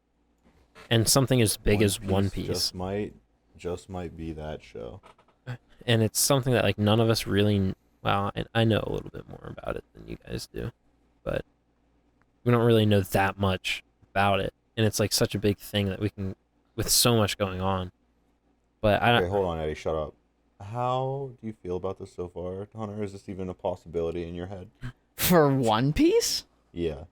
and something as big as One Piece. Just might be that show. And it's something that like none of us really, well, I know a little bit more about it than you guys do, but we don't really know that much about it. And it's like such a big thing that we can, with so much going on. But I don't. Okay, hold on, Eddie, shut up. How do you feel about this so far, Hunter? Is this even a possibility in your head? For One Piece? Yeah.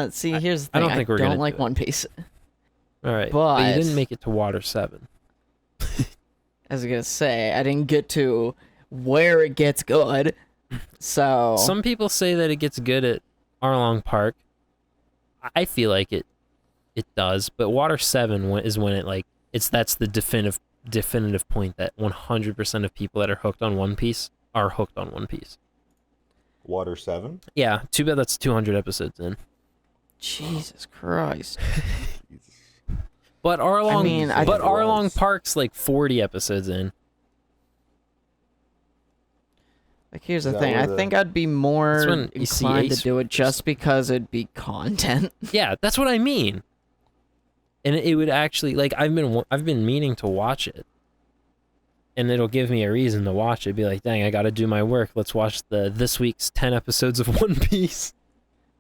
See, here's the thing. I don't think we're don't gonna like do it. One Piece. All right, But you didn't make it to Water 7. I was gonna say I didn't get to where it gets good. So Some people say that it gets good at Arlong Park. I feel like it does, but Water 7 is when it like that's the definitive point that 100% of people that are hooked on One Piece are hooked on One Piece. Water 7? Yeah, too bad that's 200 episodes in. Jesus Christ. But Arlong, Gross. Arlong Park's like 40 episodes in. Like here's Is the that thing. where I the- think I'd be That's more when you see inclined to Ace do it first. just because it'd be content. Yeah, that's what I mean. And it would actually like I've been meaning to watch it. And it'll give me a reason to watch it. Be like, dang, I got to do my work. Let's watch this week's 10 episodes of One Piece.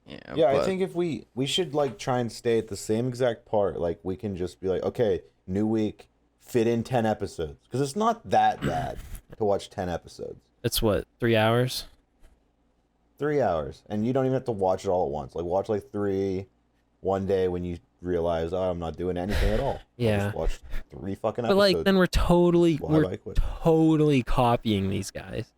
Yeah, I but- think if we should like try and stay at the same exact part. Like we can just be like, okay, new week, fit in 10 episodes, because it's not that bad to watch 10 episodes. It's what, 3 hours? 3 hours, and you don't even have to watch it all at once. Like watch like 3 one day when you realize, oh, I'm not doing anything at all. Yeah. I'll just watch 3 fucking But episodes. like, then we're totally Why I quit? copying these guys.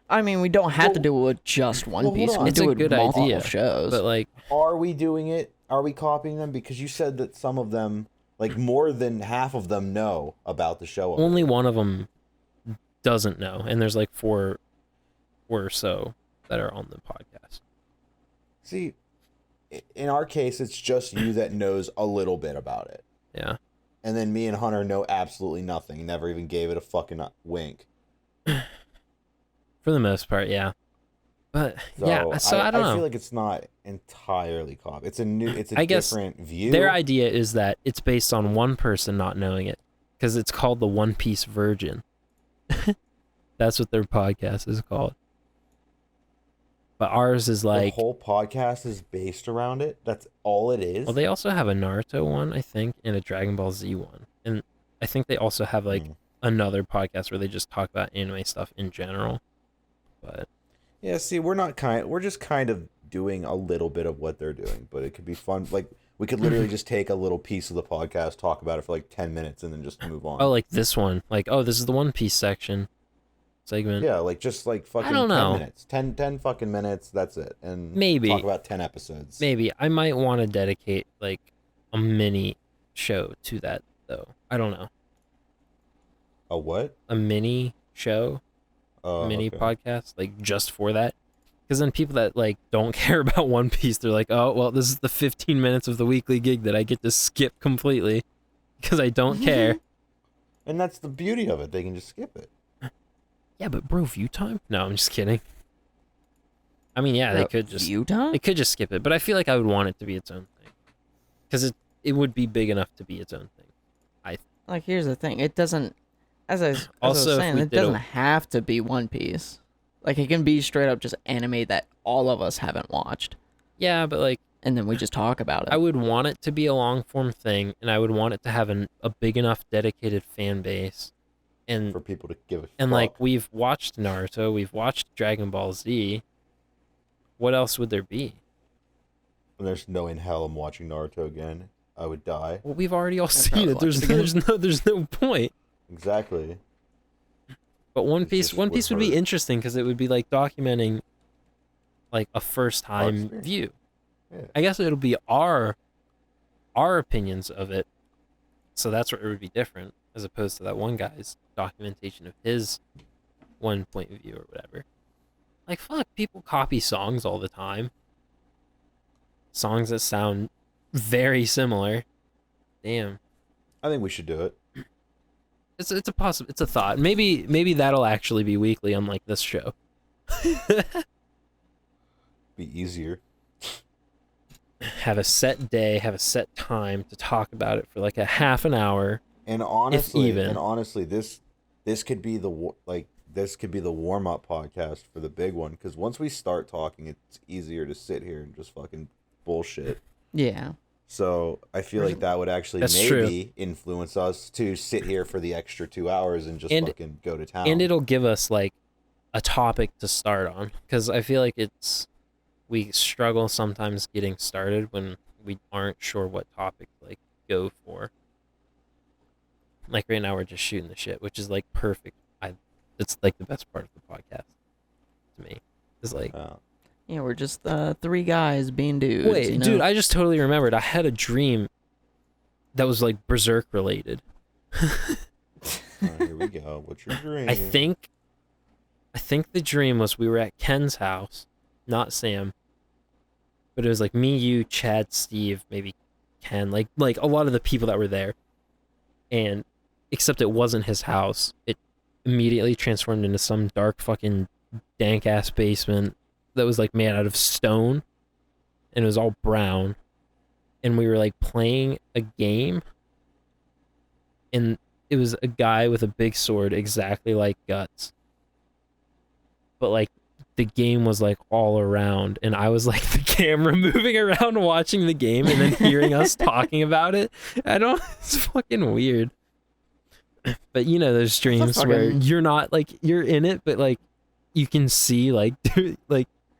I mean, we don't have to Well- do it with just One well, hold Piece. on. We It's do a it good with multiple idea, shows. But like, Are we doing it? Are we copying them? Because you said that some of them, like more than half of them, know about the show. only one of them doesn't know, and there's like four or so that are on the podcast. See, in our case, it's just you that knows a little bit about it. Yeah. And then me and Hunter know absolutely nothing. Never even gave it a fucking wink. For the most part, yeah. But yeah, so I don't know. I feel like it's not entirely copy. It's a I guess different view. Their idea is that it's based on one person not knowing it, because it's called the One Piece Virgin. That's what their podcast is called. But ours is like, the whole podcast is based around it. That's all it is. well, they also have a Naruto one, I think, and a Dragon Ball Z one. And I think they also have like another podcast where they just talk about anime stuff in general. But Yeah, see, we're just kind of doing a little bit of what they're doing, but it could be fun. Like We could literally just take a little piece of the podcast, talk about it for like 10 minutes, and then just move on. Oh, like this one. Like, oh, this is the One Piece section segment. Yeah, like just like fucking 10 minutes. 10 fucking minutes, that's it. And maybe talk about 10 episodes. Maybe. I might want to dedicate like a mini show to that, though. I don't know. A what? A mini show? Mini podcast? Like, just for that? Because then people that like don't care about One Piece, they're like, oh, well, this is the 15 minutes of the weekly gig that I get to skip completely because I don't care. And that's the beauty of it. They can just skip it. Yeah, but bro, view time? No, I'm just kidding. I mean, yeah, they could just view time? They could just skip it, but I feel like I would want it to be its own thing because it would be big enough to be its own thing. Like, here's the thing: it doesn't. As I was Also, saying, it doesn't have to be One Piece. Like, it can be straight up just anime that all of us haven't watched. Yeah, but like, and then we just talk about it. I would want it to be a long form thing, and I would want it to have a big enough dedicated fan base, and for people to give a fuck. And like, we've watched Naruto, we've watched Dragon Ball Z. What else would there be? And there's no in hell I'm watching Naruto again. I would die. Well, we've already all seen it. There's no point. Exactly. But One Piece would be interesting because it would be like documenting like a first time view. Yeah. I guess it'll be our opinions of it. So that's where it would be different as opposed to that one guy's documentation of his one point of view or whatever. Like, fuck, people copy songs all the time. Songs that sound very similar. Damn. I think we should do it. It's a thought. Maybe that'll actually be weekly, unlike this show. Be easier. Have a set day, have a set time to talk about it for like a half an hour. And honestly, this could be the warm up podcast for the big one, because once we start talking, it's easier to sit here and just fucking bullshit. Yeah. So I feel like that would actually influence us to sit here for the extra 2 hours and just fucking go to town. And it'll give us like a topic to start on, because I feel like we struggle sometimes getting started when we aren't sure what topic to like go for. Like right now we're just shooting the shit, which is like perfect. It's like the best part of the podcast to me. It's like yeah, we're just 3 guys being dudes. Wait, dude, I just totally remembered. I had a dream that was like Berserk related. Here we go. What's your dream? I think the dream was we were at Ken's house, not Sam. But it was like me, you, Chad, Steve, maybe Ken, like a lot of the people that were there. And except it wasn't his house. It immediately transformed into some dark fucking dank ass basement that was like made out of stone, and it was all brown, and we were like playing a game, and it was a guy with a big sword exactly like Guts, but like the game was like all around, and I was like the camera moving around watching the game and then hearing us talking about it. It's fucking weird. But you know those streams where you're not like you're in it, but like you can see like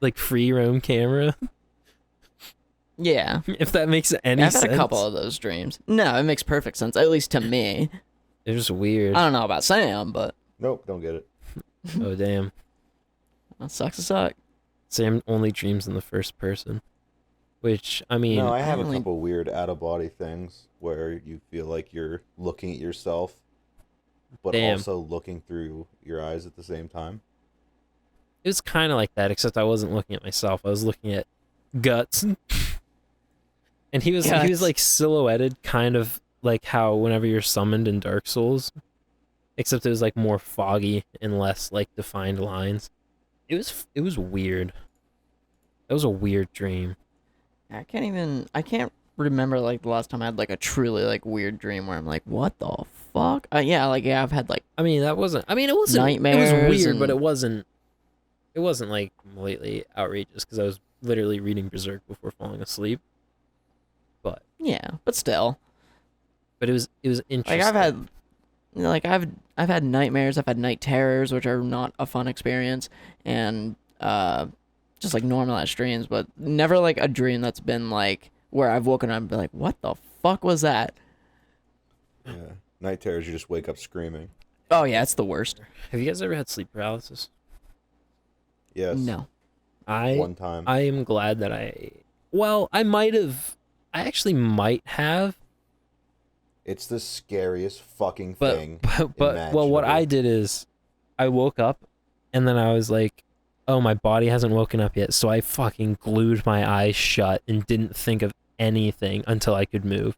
like free roam camera. Yeah. If that makes any sense. I've had a couple of those dreams. No, it makes perfect sense, at least to me. It's just weird. I don't know about Sam, but nope, don't get it. Oh damn. That sucks to suck. Sam only dreams in the first person. Which, I mean... No, I have a couple weird out-of-body things where you feel like you're looking at yourself, but also looking through your eyes at the same time. It was kind of like that, except I wasn't looking at myself. I was looking at Guts. And he was like silhouetted kind of like how whenever you're summoned in Dark Souls, except it was like more foggy and less like defined lines. It was weird. That was a weird dream. I can't remember like the last time I had like a truly like weird dream where I'm like, what the fuck? I've had like it wasn't nightmares. It was weird, but it wasn't like completely outrageous because I was literally reading Berserk before falling asleep. But yeah, but still. But it was interesting. Like I've had nightmares, I've had night terrors, which are not a fun experience, and just like normal ass dreams, but never like a dream that's been like where I've woken up and been like, what the fuck was that? Yeah. Night terrors, you just wake up screaming. Oh yeah, it's the worst. Have you guys ever had sleep paralysis? Yes. No. One time. I am glad that I might have. I actually might have. It's the scariest fucking But thing. well, what I did is, I woke up, and then I was like, "Oh, my body hasn't woken up yet," so I fucking glued my eyes shut and didn't think of anything until I could move,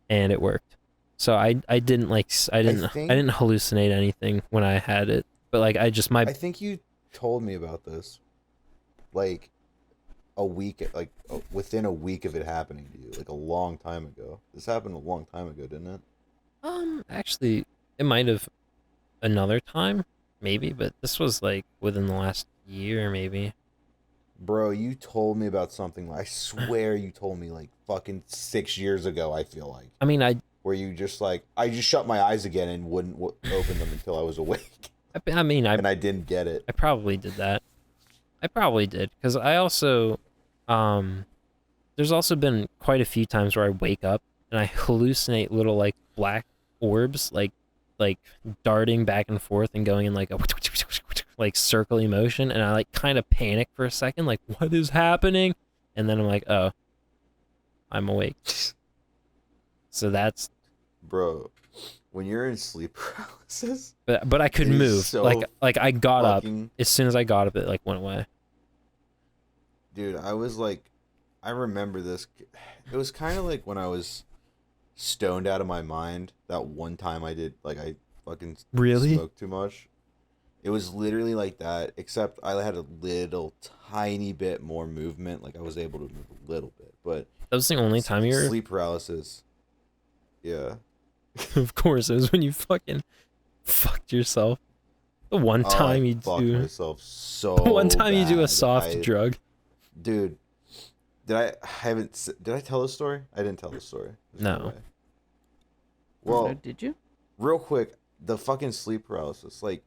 and it worked. So I didn't I didn't hallucinate anything when I had it, but like I think you told me about this, like a week, like within a week of it happening to you, like a long time ago. This happened a long time ago, didn't it? Actually, it might have another time, maybe, but this was like within the last year, maybe. Bro, you told me about something. I swear you told me like fucking 6 years ago. I feel like. I mean, where you just like I just shut my eyes again and wouldn't open them until I was awake. I mean, and I didn't get it. I probably did that. I probably did because I also, there's also been quite a few times where I wake up and I hallucinate little like black orbs, like darting back and forth and going in like a like circling motion, and I like kind of panic for a second, like what is happening? And then I'm like, oh, I'm awake. So that's, bro, when you're in sleep paralysis. But I could move. So like I got up fucking... as soon as I got up, it like went away. Dude, I was like, I remember this. It was kind of like when I was stoned out of my mind. That one time I fucking smoked too much. It was literally like that, except I had a little tiny bit more movement. Like I was able to move a little bit, but that was the only time you were sleep paralysis. Yeah. Of course, it was when you fucking fucked yourself. The one time I you fucked do myself so the one time you do a bad. soft drug. Dude, did I tell this story? I didn't tell this story. No. Well, did you? Real quick, the fucking sleep paralysis, like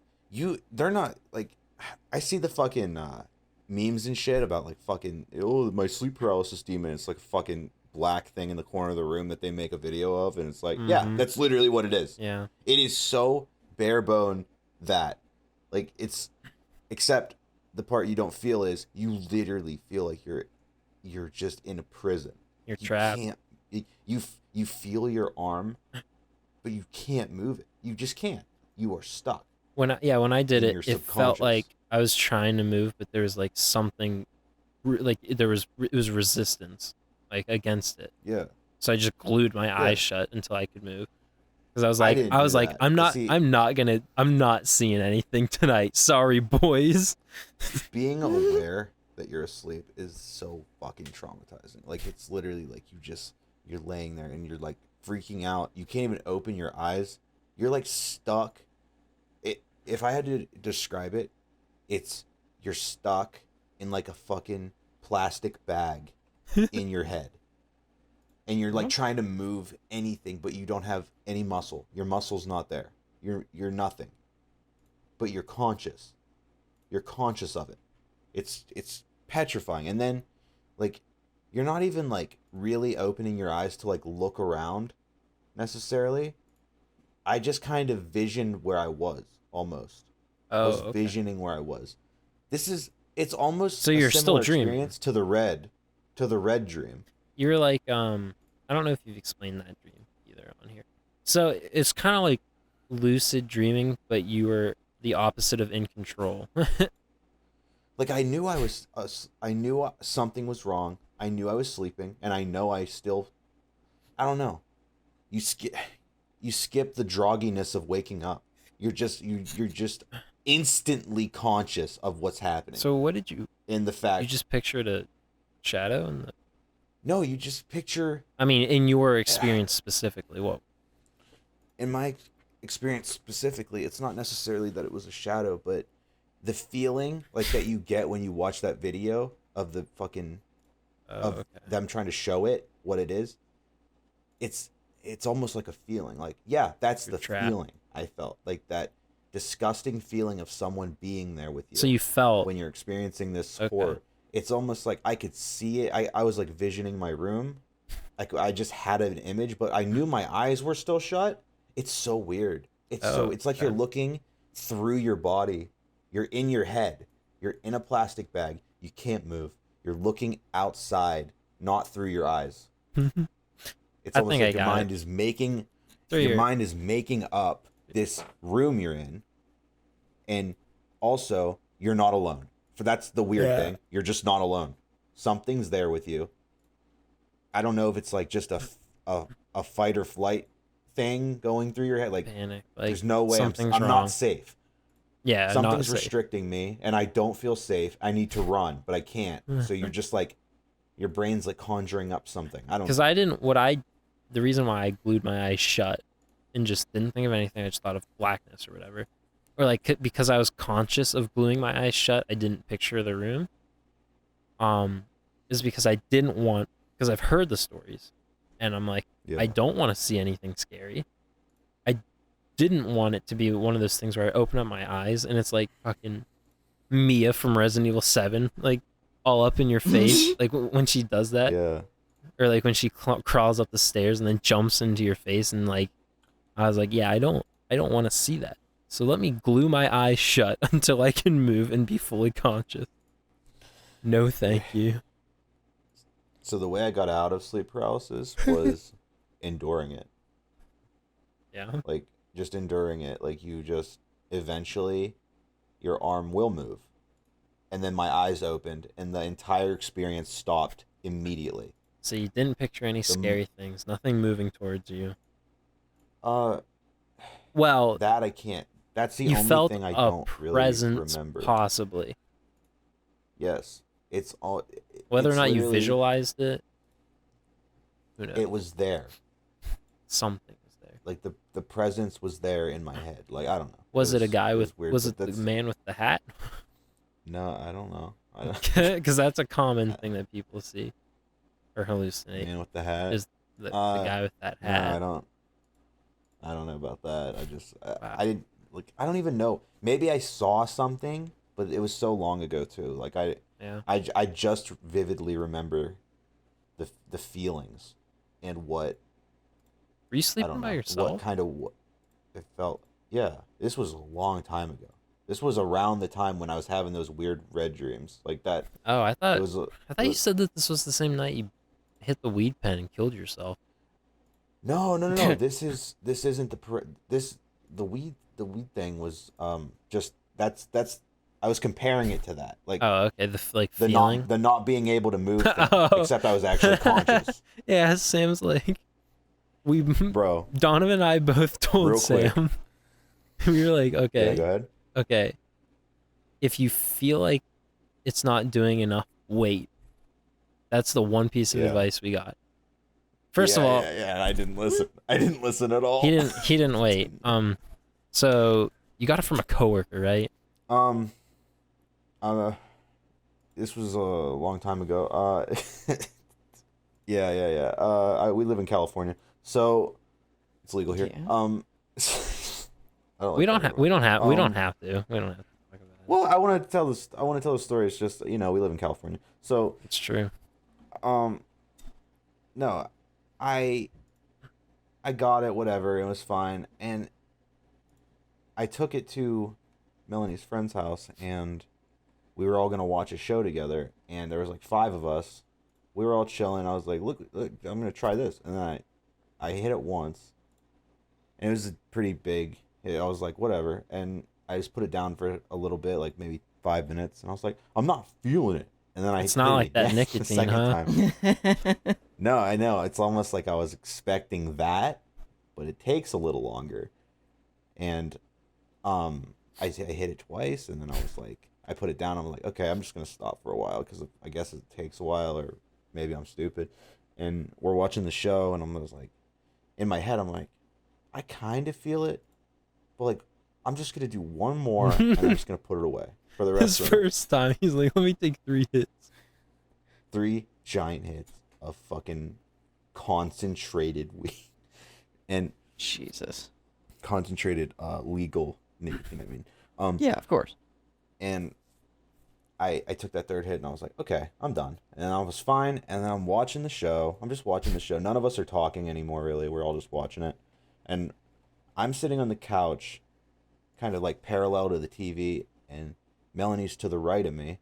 they're not like, I see the fucking memes and shit about like fucking, oh, my sleep paralysis demon. It's like a fucking black thing in the corner of the room that they make a video of, and it's like, yeah, that's literally what it is. Yeah. It is so bare bone that, like, it's, except the part you don't feel is you literally feel like you're just in a prison. You're trapped. You feel your arm, but you can't move it. You just can't. You are stuck. When I did it, it felt like I was trying to move, but there was like something, like it was resistance, like against it. Yeah. So I just glued my eyes shut until I could move, because I was like, I'm not seeing anything tonight. Sorry, boys. Being aware that you're asleep is so fucking traumatizing. Like it's literally like you're laying there and you're like freaking out. You can't even open your eyes. You're like stuck. If I had to describe it, you're stuck in like a fucking plastic bag in your head. And you're like trying to move anything, but you don't have any muscle. Your muscle's not there. You're nothing. But you're conscious. You're conscious of it. It's petrifying. And then like you're not even like really opening your eyes to like look around necessarily. I just kind of visioned where I was almost. I was visioning where I was. It's almost so you're still dreaming experience to the red dream. You're like I don't know if you've explained that dream either on here. So it's kind of like lucid dreaming, but you were the opposite of in control. Like I knew I knew something was wrong. I knew I was sleeping, and I know I don't know. You skip the drogginess of waking up. You're just instantly conscious of what's happening. So what did you? In the fact you just pictured a shadow and the. No, you just picture. I mean, in your experience specifically, what? In my experience specifically, it's not necessarily that it was a shadow, but the feeling like that you get when you watch that video of the fucking them trying to show it what it is. It's almost like a feeling. Like, yeah, that's the feeling I felt. Like that disgusting feeling of someone being there with you. So you felt when you're experiencing this horror. it's almost like I could see it. I was like visioning my room. Like I just had an image, but I knew my eyes were still shut. It's so weird. It's like you're looking through your body. You're in your head. You're in a plastic bag. You can't move. You're looking outside, not through your eyes. It's almost like your mind is making up this room you're in, and also you're not alone. For that's the weird thing. You're just not alone. Something's there with you. I don't know if it's like just a fight or flight thing going through your head. Like, panic. there's no way I'm wrong. not safe. Yeah, something's restricting me, and I don't feel safe. I need to run, but I can't. So you're just like, your brain's like conjuring up something. I don't. Because the reason why I glued my eyes shut and just didn't think of anything, I just thought of blackness or whatever, or like because I was conscious of gluing my eyes shut, I didn't picture the room. Is because I didn't want, because I've heard the stories, and I'm like, I don't want to see anything scary. I didn't want it to be one of those things where I open up my eyes and it's like fucking Mia from Resident Evil 7, like all up in your face, like when she does that. Yeah. Or like when she crawls up the stairs and then jumps into your face, and like I was like, yeah, I don't want to see that. So let me glue my eyes shut until I can move and be fully conscious. No, thank you. So the way I got out of sleep paralysis was enduring it. Yeah. Like just enduring it. Like you just eventually your arm will move. And then my eyes opened and the entire experience stopped immediately. So you didn't picture any scary things, nothing moving towards you. Well, that I can't. That's the only thing I don't really remember. Possibly. Yes, it's all. Whether or not you visualized it, who knows? It was there. Something was there. Like the presence was there in my head. Like I don't know. Was it a guy with? Was it the man with the hat? No, I don't know. Because that's a common thing that people see or hallucinate. Man with the hat is the guy with that hat. No, I don't know about that. I didn't like. I don't even know. Maybe I saw something, but it was so long ago too. Like I just vividly remember the feelings and what. Were you sleeping by yourself? What kind of it felt? Yeah, this was a long time ago. This was around the time when I was having those weird red dreams like that. Oh, I thought you said that this was the same night you hit the weed pen and killed yourself. No. This isn't the weed thing was just that's I was comparing it to that. Like the feeling, the not being able to move thing, except I was actually conscious. Yeah, Sam's like bro. Donovan and I both told Sam. We were like, okay. Yeah, go ahead. Okay, if you feel like it's not doing enough, wait. That's the one piece of advice we got. First of all, and I didn't listen. I didn't listen at all. He didn't wait. So you got it from a coworker, right? This was a long time ago. Yeah. We live in California, so it's legal here. Yeah. We don't have to. We don't have to talk about it. Well, I want to tell the story. It's just, we live in California, so it's true. No, I got it. Whatever, it was fine, and I took it to Melanie's friend's house, and we were all gonna watch a show together, and there was like 5 of us. We were all chilling. I was like, look, I'm gonna try this, and then I hit it once, and it was pretty big. I was like, whatever, and I just put it down for a little bit, like maybe 5 minutes, and I was like, I'm not feeling it, and then it's not like that nicotine, huh? Time. No, I know, it's almost like I was expecting that, but it takes a little longer, and I hit it twice, and then I was like, I put it down. I'm like, okay, I'm just gonna stop for a while because I guess it takes a while, or maybe I'm stupid, and we're watching the show, and I'm just like, in my head, I'm like, I kind of feel it. But like, I'm just gonna do one more, and I'm just gonna put it away for the rest. His first time, he's like, "Let me take 3 hits." 3 giant hits of fucking concentrated weed, and Jesus, concentrated legal nicotine. I mean, yeah, of course. And I took that third hit and I was like, okay, I'm done. And I was fine. And then I'm watching the show. I'm just watching the show. None of us are talking anymore, really. We're all just watching it. And I'm sitting on the couch, kind of like parallel to the TV, and Melanie's to the right of me.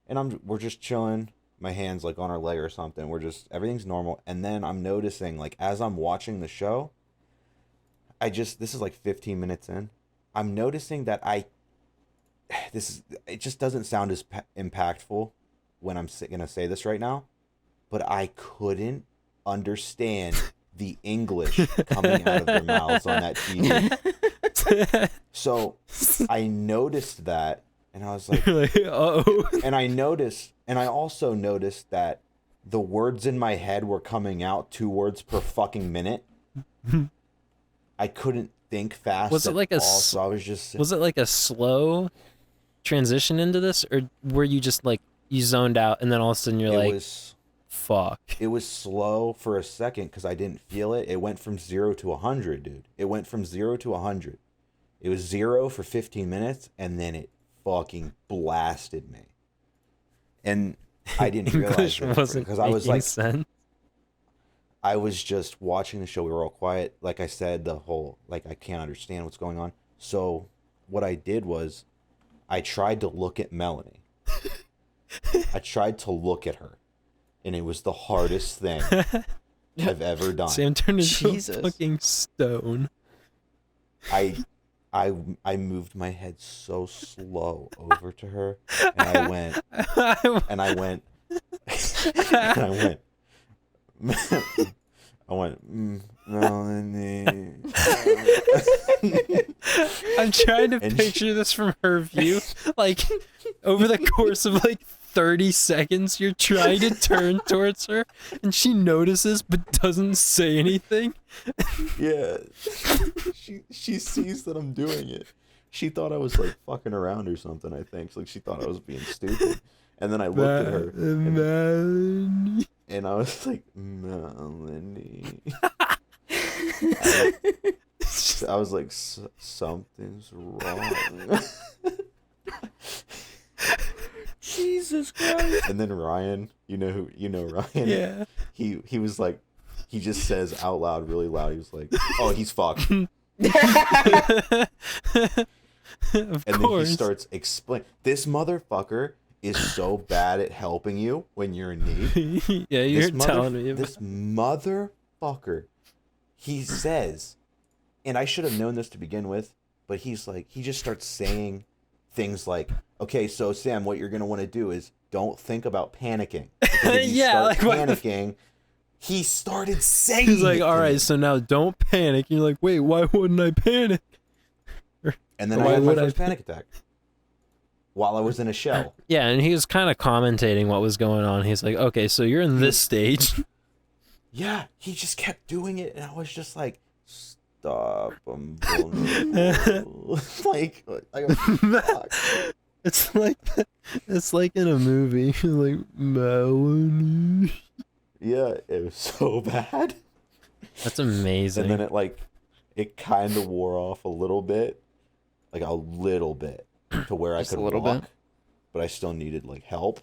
And we're just chilling. My hand's like on her leg or something. Everything's normal. And then I'm noticing, like, as I'm watching the show, this is like 15 minutes in. I'm noticing that it just doesn't sound as impactful when I'm gonna say this right now, but I couldn't understand the English coming out of their mouths on that TV. So I noticed that, and I was like, uh-oh. and I also noticed that the words in my head were coming out 2 words per fucking minute. I couldn't think fast. Was it like so I was just. Was it like a slow transition into this, or were you just like you zoned out and then all of a sudden you're like, fuck? It was slow for a second because I didn't feel it. It went from 0 to 100, dude. It went from 0 to 100. It was 0 for 15 minutes, and then it fucking blasted me. And I didn't realize it because I was like, sense. I was just watching the show. We were all quiet. Like I said, I can't understand what's going on. So what I did was I tried to look at Melanie. I tried to look at her. And it was the hardest thing I've ever done. Sam turned into a fucking stone. I moved my head so slow over to her, and I went, Melanie. I'm trying to picture this from her view. Like, over the course of like 30 seconds, you're trying to turn towards her, and she notices but doesn't say anything. Yeah. She sees that I'm doing it. She thought I was like fucking around or something, I think. So, like, she thought I was being stupid. And then I looked at her. And I was like, Melanie. I was like, something's wrong. Jesus Christ. And then Ryan, you know Ryan? Yeah. He was like, he just says out loud, really loud, he was like, oh, he's fucked. Of and course. Then he starts explaining. This motherfucker is so bad at helping you when you're in need. Yeah, you're telling me about this motherfucker. He says, and I should have known this to begin with, but he's like, he just starts saying things like, okay, so Sam, what you're gonna want to do is don't think about panicking. Because if you start panicking, he started saying. He's like, all right, so now don't panic. And you're like, wait, why wouldn't I panic? And then I had my first panic attack while I was in a shell. Yeah, and he was kind of commentating what was going on. He's like, okay, so you're in this stage. Yeah, he just kept doing it, and I was just like, stop. I'm like, fuck. It's like in a movie. Like, Melanie. Yeah, it was so bad. That's amazing. And then it kind of wore off a little bit. Like a little bit. To where I could walk. But I still needed help.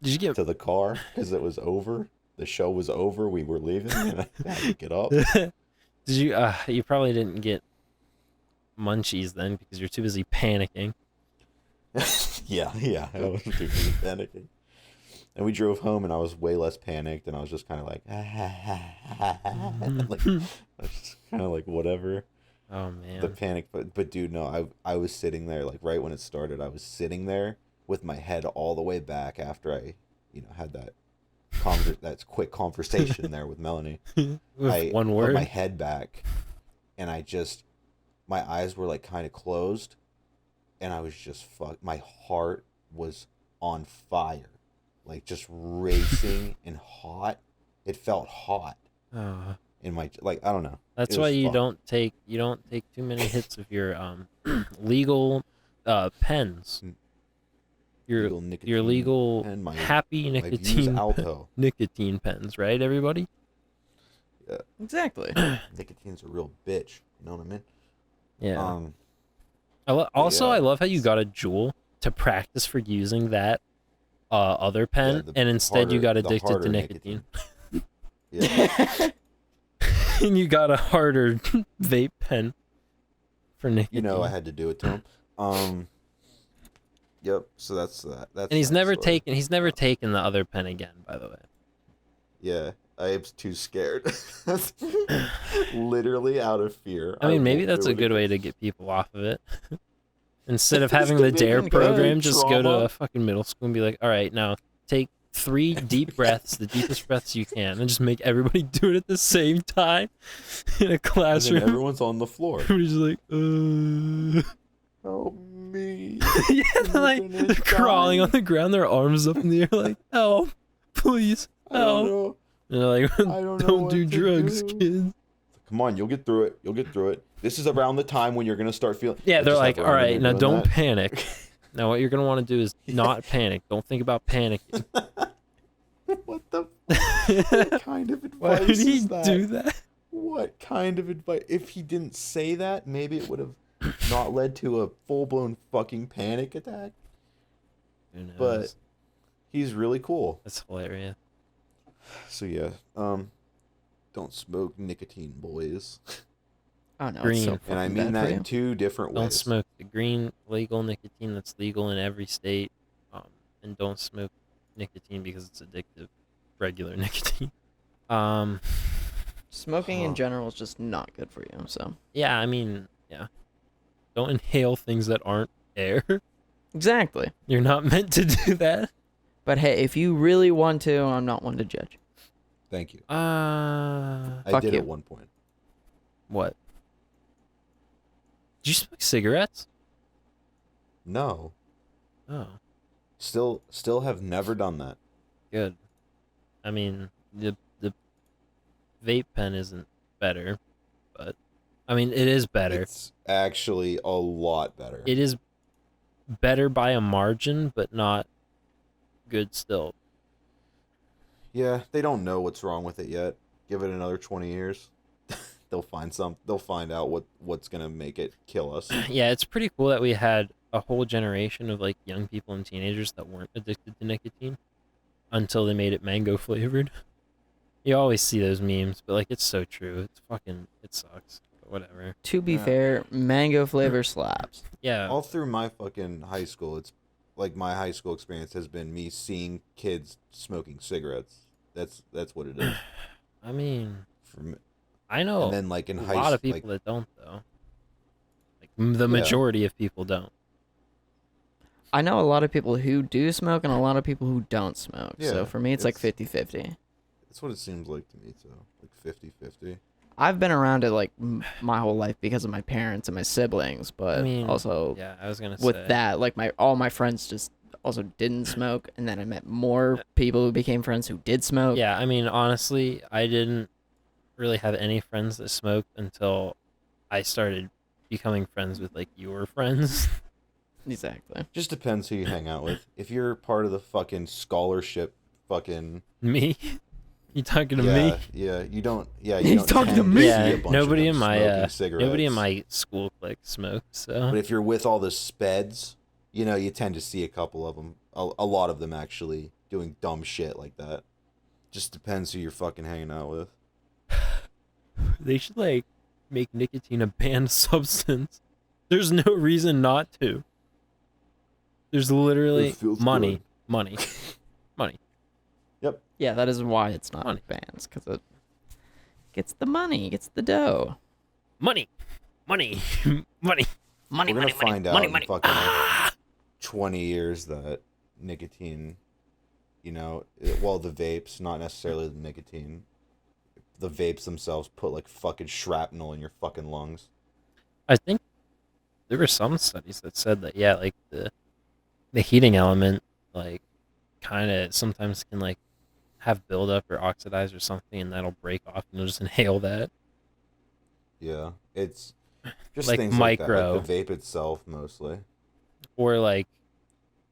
Did you get to the car because it was over? The show was over. We were leaving, and I had to get up. Did you? You probably didn't get munchies then because you're too busy panicking. Yeah, I was too busy panicking. And we drove home, and I was way less panicked, and I was just kind of like, I was just kind of like, whatever. Oh man. The panic, but dude, no, I was sitting there right when it started. I was sitting there with my head all the way back after I, had that quick conversation there with Melanie. With one word. Put my head back, and my eyes were kind of closed, and I was just fucked. My heart was on fire, just racing and hot. It felt hot. In my I don't know. That's why you don't take too many hits of your legal pens. Your legal pen, happy nicotine pens, right, everybody? Yeah. Exactly. Nicotine's a real bitch. You know what I mean? Yeah. I love how you got a Juul to practice for using that other pen, Yeah, the and instead you got the addicted to harder nicotine. Yeah. And you got a harder vape pen for nicotine. You know I had to do it to him. Yep. So that's that. That's. And he's that never story. taken the other pen again, by the way. Yeah, I was too scared. Literally out of fear. I mean, maybe won't that's do a it good again. way to get people off of it. Instead of Just having to the make DARE them go program, just go to trauma. a fucking middle school and be like, all right, now take 3 deep breaths, the deepest breaths you can, and just make everybody do it at the same time in a And then classroom. everyone's on the floor. Everybody's like, Help me. yeah, they're gonna they're crawling die. on the ground, their arms up in the air, like, help, please, I don't help. know. And they're like, I don't know don't what do to drugs, do." kids. Come on, you'll get through it. You'll get through it. This is around the time when you're gonna start feeling. Yeah, I they're just like, have all Ryan right, now doing don't that. panic. Now what you're going to want to do is not panic. Don't think about panicking. What the? What kind of Why advice would he is that? do that? What kind of advice? If he didn't say that, maybe it would have not led to a full-blown fucking panic attack. Who knows? But he's really cool. That's hilarious. So yeah, don't smoke nicotine, boys. Oh no, Green. it's so And I fucking mean bad that for in you. 2 different ways. Don't smoke the green legal nicotine that's legal in every state, and don't smoke nicotine because it's addictive. Regular nicotine. Smoking in Huh. general is just not good for you. So Yeah, I mean, yeah. Don't inhale things that aren't air. exactly. You're not meant to do that. But hey, if you really want to, I'm not one to judge. Thank you. Uh, I Fuck did you. at one point. what? Did you smoke cigarettes? No, Oh, still have never done that. good. I mean, the vape pen isn't better, but I mean, it is better. It's actually a lot better. It is better by a margin, but not good still. Yeah, they don't know what's wrong with it yet. Give it another 20 years. They'll find out what's gonna make it kill us. Yeah, it's pretty cool that we had a whole generation of like young people and teenagers that weren't addicted to nicotine until they made it mango flavored. You always see those memes, but like it's so true. It sucks. But whatever. To be Yeah. fair, mango flavor slaps. Yeah. All through my fucking high school, it's like my high school experience has been me seeing kids smoking cigarettes. That's what it is I mean, for me. I know And then like in a high lot of school, people that don't though. Like the majority of people don't. I know a lot of people who do smoke and a lot of people who don't smoke. Yeah, So for me, it's like it's- 50-50. that's what it seems like to me too. Like 50-50. I've been around it like my whole life because of my parents and my siblings, but I mean, also Yeah, I was gonna with say that, like all my friends just also didn't smoke, and then I met more people who became friends who did smoke. Yeah, I mean, honestly, I didn't really have any friends that smoked until I started becoming friends with like your friends. Exactly. Just depends who you hang out with. If you're part of the fucking scholarship, fucking Me? You talking to yeah, me? yeah, you don't. Yeah, He's you don't talking to tend me. see Yeah, a bunch of nobody them in my smoking cigarettes. nobody in my school clique smoked. So But if you're with all the speds, you know, you tend to see a couple of them, a lot of them actually doing dumb shit like that. Just depends who you're fucking hanging out with. they should like make nicotine a banned substance. There's no reason not to. There's literally It feels money, good. money, money. Yep. Yeah, that is why it's not Money. banned, because it gets the money, gets the dough. Money, money, money, money, We're money, gonna find money, out money, in money. fucking Ah! 20 years that nicotine, you know, well, the vapes, not necessarily the nicotine. The vapes themselves put like fucking shrapnel in your fucking lungs. I think there were some studies that said that yeah, like the heating element like kind of sometimes can like have buildup or oxidize or something, and that'll break off, and you'll just inhale that. Yeah, it's just Like things micro. like that, like the vape itself mostly. Or like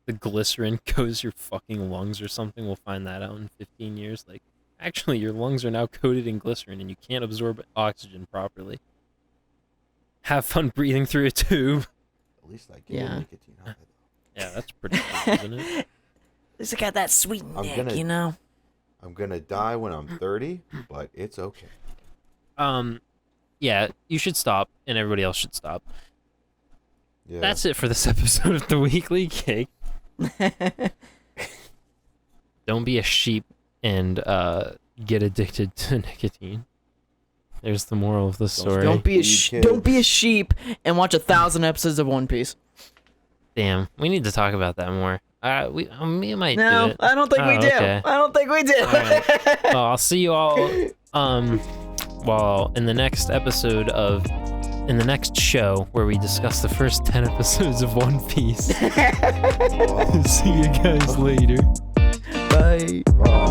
the glycerin goes your fucking lungs or something. We'll find that out in 15 years. Like actually, your lungs are now coated in glycerin, and you can't absorb oxygen properly. Have fun breathing through a tube. At least I get Yeah. nicotine out of it. Yeah, that's pretty cool, isn't it? It's got that sweet neck, gonna- you know. I'm gonna die when I'm 30, but it's okay. Yeah, you should stop, and everybody else should stop. Yeah. That's it for this episode of the Weekly Cake. Don't be a sheep and get addicted to nicotine. There's the moral of the story. Don't be a Kid. don't be a sheep and watch 1,000 episodes of One Piece. Damn, we need to talk about that more. We might do No, it. I don't think we do. Okay. I don't think we do. Alright. Well, I'll see you all well in the next episode of in the next show where we discuss the first 10 episodes of One Piece. See you guys later. Bye. Bye.